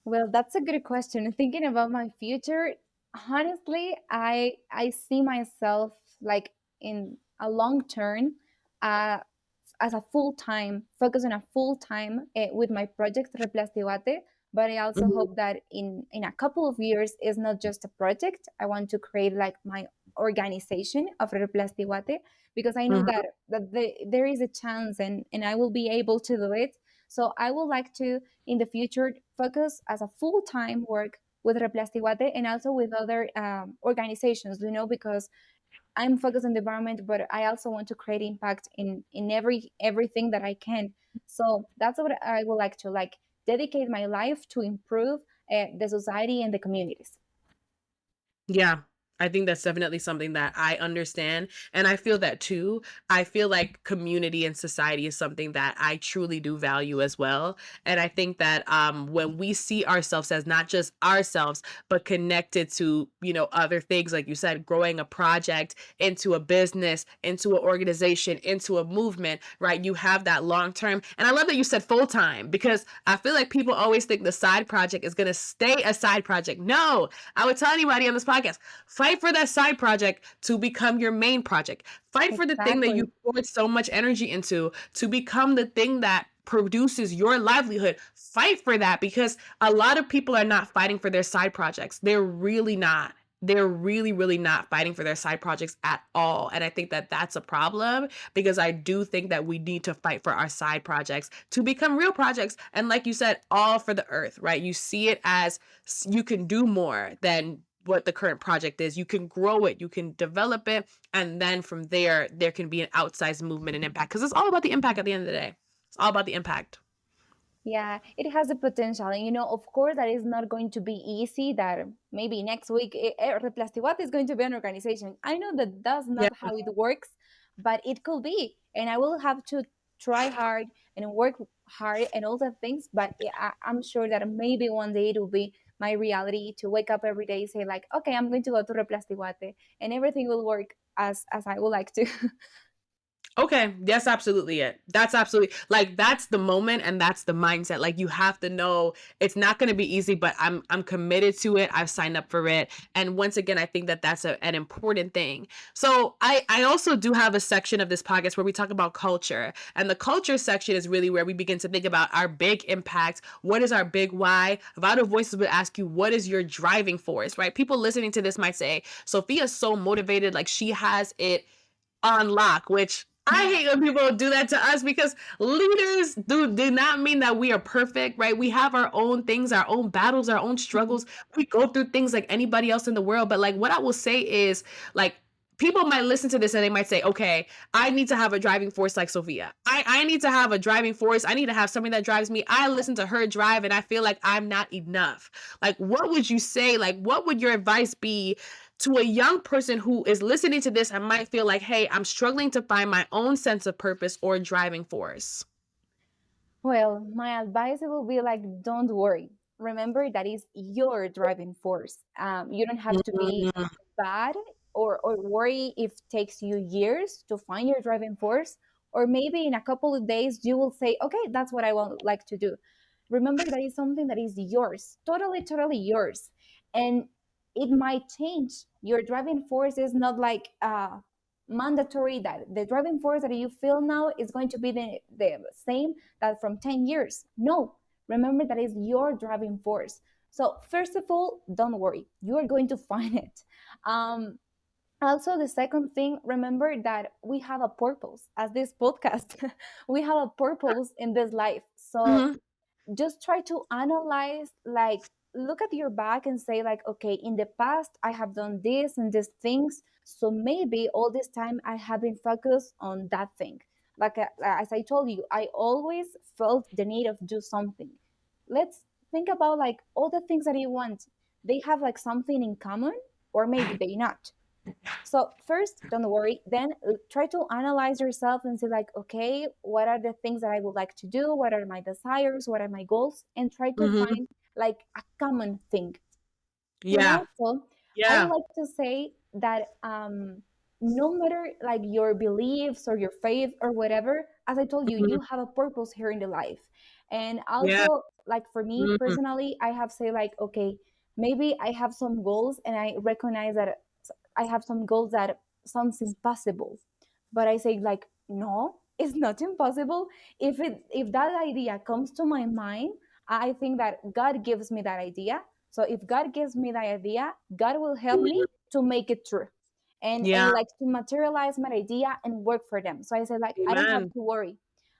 Well, that's a good question. Thinking about my future, honestly, I see myself like in a long term, uh, as a full time, focus on a full time with my project Replastiguate. But I also Mhm, hope that in a couple of years, it's not just a project. I want to create like my organization of Replastiguate, because I know mhm. there is a chance, and I will be able to do it. So I would like to in the future focus as a full-time work with Replastiguate and also with other organizations, because I'm focused on the environment, but I also want to create impact in everything that I can. So that's what I would like to like dedicate my life to improve the society and the communities. Yeah. I think that's definitely something that I understand. And I feel that too. I feel like community and society is something that I truly do value as well. And I think that when we see ourselves as not just ourselves, but connected to, other things, like you said, growing a project into a business, into an organization, into a movement, right? You have that long term. And I love that you said full time, because I feel like people always think the side project is going to stay a side project. No, I would tell anybody on this podcast, fight for that side project to become your main project. Fight for the thing that you Exactly. poured so much energy into to become the thing that produces your livelihood. Fight for that, because a lot of people are not fighting for their side projects. They're really not. They're really, really not fighting for their side projects at all. And I think that that's a problem, because I do think that we need to fight for our side projects to become real projects. And like you said, all for the earth, right? You see it as you can do more than what the current project is. You can grow it, you can develop it, and then from there can be an outsized movement and impact, because it's all about the impact at the end of the day. It's all about the impact. Yeah, it has a potential. And, of course, that is not going to be easy. That maybe next week, Replastiguat is going to be an organization. I know that that's Yeah. not how it works, but it could be. And I will have to try hard and work hard and all the things. But I'm sure that maybe one day it will be my reality to wake up every day, say, like, okay, I'm going to go to Replastiguate, and everything will work as I would like to. Okay, that's absolutely it. That's absolutely, like, that's the moment and that's the mindset. Like, you have to know it's not going to be easy, but I'm committed to it. I've signed up for it. And once again, I think that that's an important thing. So I also do have a section of this podcast where we talk about culture, and the culture section is really where we begin to think about our big impact. What is our big why? Vital Voices would ask you, what is your driving force? Right? People listening to this might say, Sophia's so motivated, like she has it on lock, which I hate when people do that to us, because leaders do not mean that we are perfect, right? We have our own things, our own battles, our own struggles. We go through things like anybody else in the world. But like, what I will say is, like, people might listen to this and they might say, okay, I need to have a driving force like Sophia. I need to have a driving force. I need to have something that drives me. I listen to her drive and I feel like I'm not enough. Like, what would you say? Like, what would your advice be to a young person who is listening to this and might feel like, hey, I'm struggling to find my own sense of purpose or driving force? Well, my advice will be like, don't worry. Remember that is your driving force. You don't have to be Mm, bad or worry if it takes you years to find your driving force. Or maybe in a couple of days, you will say, okay, that's what I want like to do. Remember that is something that is yours, totally, totally yours. And it might change. Your driving force is not like mandatory that the driving force that you feel now is going to be the same that from 10 years. No, remember that is your driving force. So, first of all, don't worry, you are going to find it. Um, Also, the second thing, remember that we have a purpose as this podcast. We have a purpose in this life. So, mhm. just try to analyze, like, look at your back and say, like, okay, in the past I have done this and these things, so maybe all this time I have been focused on that thing. Like, as I told you, I always felt the need of do something. Let's think about like all the things that you want. They have like something in common, or maybe they not. So first, don't worry. Then try to analyze yourself and say like, okay, what are the things that I would like to do? What are my desires? What are my goals? And try to Mm-hmm. find like a common thing. And Yeah. also, I would Yeah. like to say that no matter like your beliefs or your faith or whatever, as I told you, Mhm. you have a purpose here in the life. And Yeah. also, like for me Mhm. personally, I have say like, okay, maybe I have some goals, and I recognize that I have some goals that sounds impossible, but I say like, no, it's not impossible. If that idea comes to my mind, I think that God gives me that idea. So if God gives me that idea, God will help me Mhm. to make it true, and Yeah. like to materialize my idea and work for them. So I said like, I don't have Amen. to worry.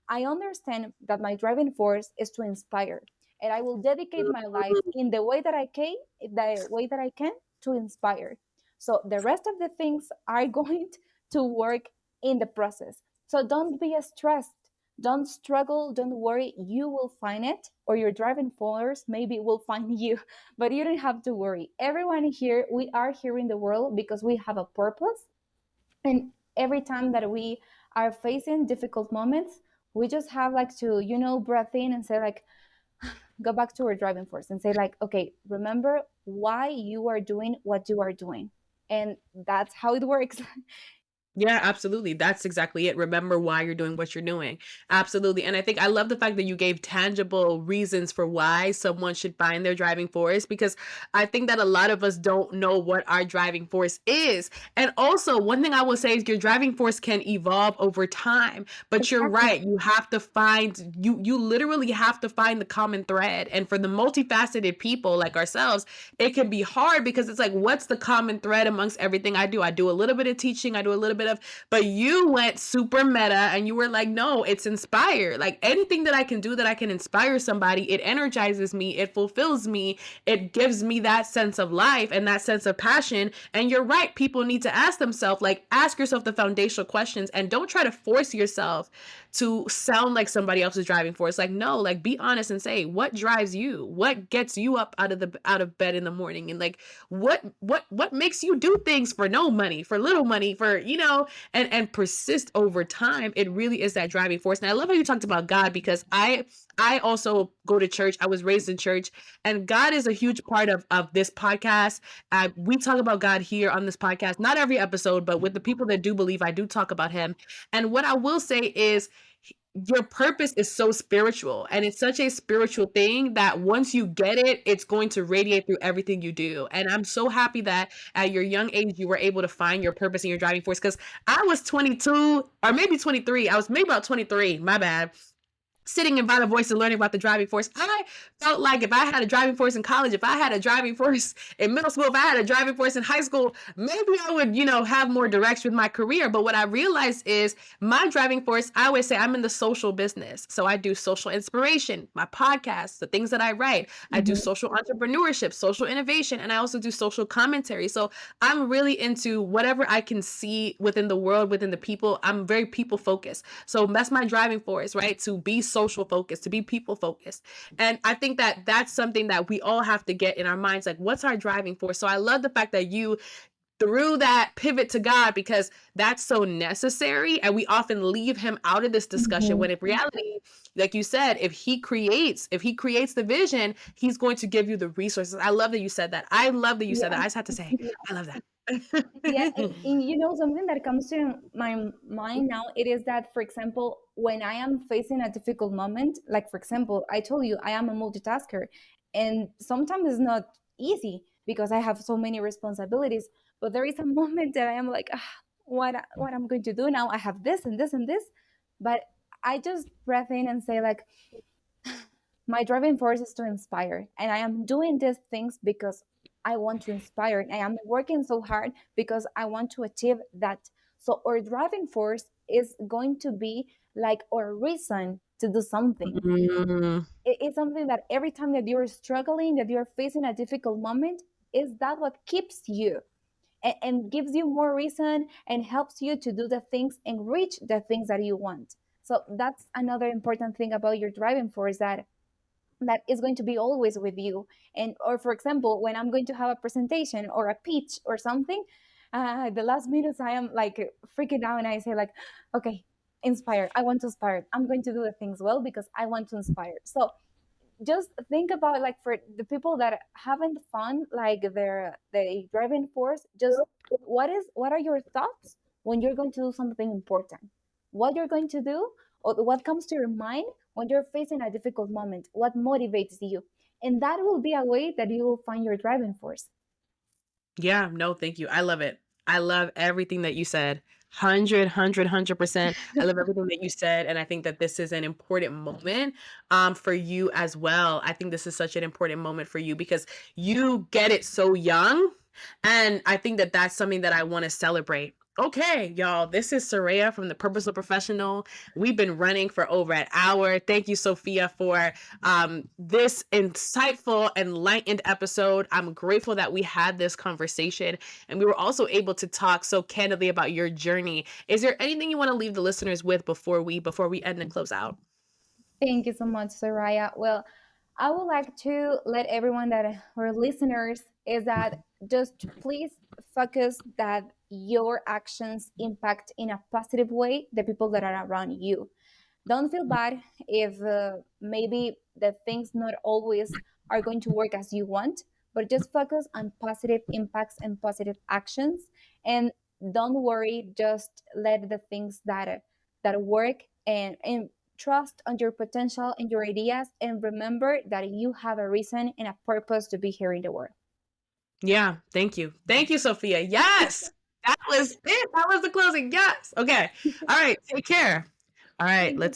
I understand that my driving force is to inspire, and I will dedicate my life Mhm. in the way that I can to inspire. So the rest of the things are going to work in the process. So don't be stressed. Don't struggle. Don't worry. You will find it, or your driving force maybe will find you, but you don't have to worry. Everyone here, we are here in the world because we have a purpose. And every time that we are facing difficult moments, we just have like to, breathe in and say, like, go back to our driving force and say like, okay, remember why you are doing what you are doing, and that's how it works. Yeah, absolutely. That's exactly it. Remember why you're doing what you're doing. Absolutely. And I think I love the fact that you gave tangible reasons for why someone should find their driving force, because I think that a lot of us don't know what our driving force is. And also, one thing I will say is your driving force can evolve over time, but you're Exactly. right. You literally have to find the common thread. And for the multifaceted people like ourselves, it can be hard because it's like, what's the common thread amongst everything I do? I do a little bit of teaching, I do a little bit of, but you went super meta and you were like, no, it's inspire. Like anything that I can do that I can inspire somebody, it energizes me, it fulfills me, it gives me that sense of life and that sense of passion. And you're right, people need to ask themselves, like, ask yourself the foundational questions and don't try to force yourself to sound like somebody else is driving force. Like, no, like be honest and say, what drives you? What gets you up out of bed in the morning? And like what makes you do things for no money, for little money, for and persist over time. It really is that driving force. And I love how you talked about God, because I also go to church. I was raised in church, and God is a huge part of this podcast. We talk about God here on this podcast, not every episode, but with the people that do believe, I do talk about him. And what I will say is, your purpose is so spiritual, and it's such a spiritual thing that once you get it, it's going to radiate through everything you do. And I'm so happy that at your young age you were able to find your purpose and your driving force, because I was 22 or maybe 23. I was maybe about 23, my bad, sitting in Vital Voice and learning about the driving force. I felt like if I had a driving force in college, if I had a driving force in middle school, if I had a driving force in high school, maybe I would, have more direction with my career. But what I realized is my driving force, I always say I'm in the social business. So I do social inspiration, my podcasts, the things that I write. I do Mhm. social entrepreneurship, social innovation, and I also do social commentary. So I'm really into whatever I can see within the world, within the people. I'm very people focused. So that's my driving force, right? To be social focused, to be people focused. And I think that that's something that we all have to get in our minds. Like, what's our driving force? So I love the fact that you threw that pivot to God, because that's so necessary. And we often leave him out of this discussion, Mhm. when in reality, like you said, if he creates the vision, he's going to give you the resources. I love that you said that. I love that you said that. Yeah. I just have to say, I love Yeah, that. and something that comes to my mind now, it is that, for example, when I am facing a difficult moment, like for example, I told you I am a multitasker, and sometimes it's not easy because I have so many responsibilities. But there is a moment that I am like, what I'm going to do now? I have this and this and this, but I just breathe in and say like, my driving force is to inspire, and I am doing these things because I want to inspire, and I am working so hard because I want to achieve that. So our driving force is going to be like our reason to do something. Mm, It's something that every time that you're struggling, that you're facing a difficult moment, is that what keeps you, and gives you more reason and helps you to do the things and reach the things that you want. So that's another important thing about your driving force, that is going to be always with you. And or for example, when I'm going to have a presentation or a pitch or something, The last minutes I am like freaking out and I say like, okay, inspire. I want to inspire. I'm going to do the things well because I want to inspire. So just think about like for the people that haven't fun like the driving force, just what are your thoughts when you're going to do something important, what you're going to do, or what comes to your mind when you're facing a difficult moment, what motivates you, and that will be a way that you will find your driving force. Yeah, no, thank you. I love it. I love everything that you said. 100%. I love everything that you said. And I think that this is an important moment for you as well. I think this is such an important moment for you because you get it so young. And I think that that's something that I want to celebrate. Okay, y'all, this is Soraya from the Purposeful Professional. We've been running for over an hour. Thank you, Sophia, for this insightful, enlightened episode. I'm grateful that we had this conversation and we were also able to talk so candidly about your journey. Is there anything you want to leave the listeners with before we end and close out? Thank you so much, Soraya. Well, I would like to let everyone that our listeners is that just please focus that your actions impact in a positive way the people that are around you. Don't feel bad if maybe the things not always are going to work as you want, but just focus on positive impacts and positive actions, and don't worry, just let the things that work, and trust on your potential and your ideas, and remember that you have a reason and a purpose to be here in the world. Yeah, thank you. Thank you, Sophia. Yes, that was it. That was the closing. Yes. Okay. All right. Take care. All right. Thank you. Let's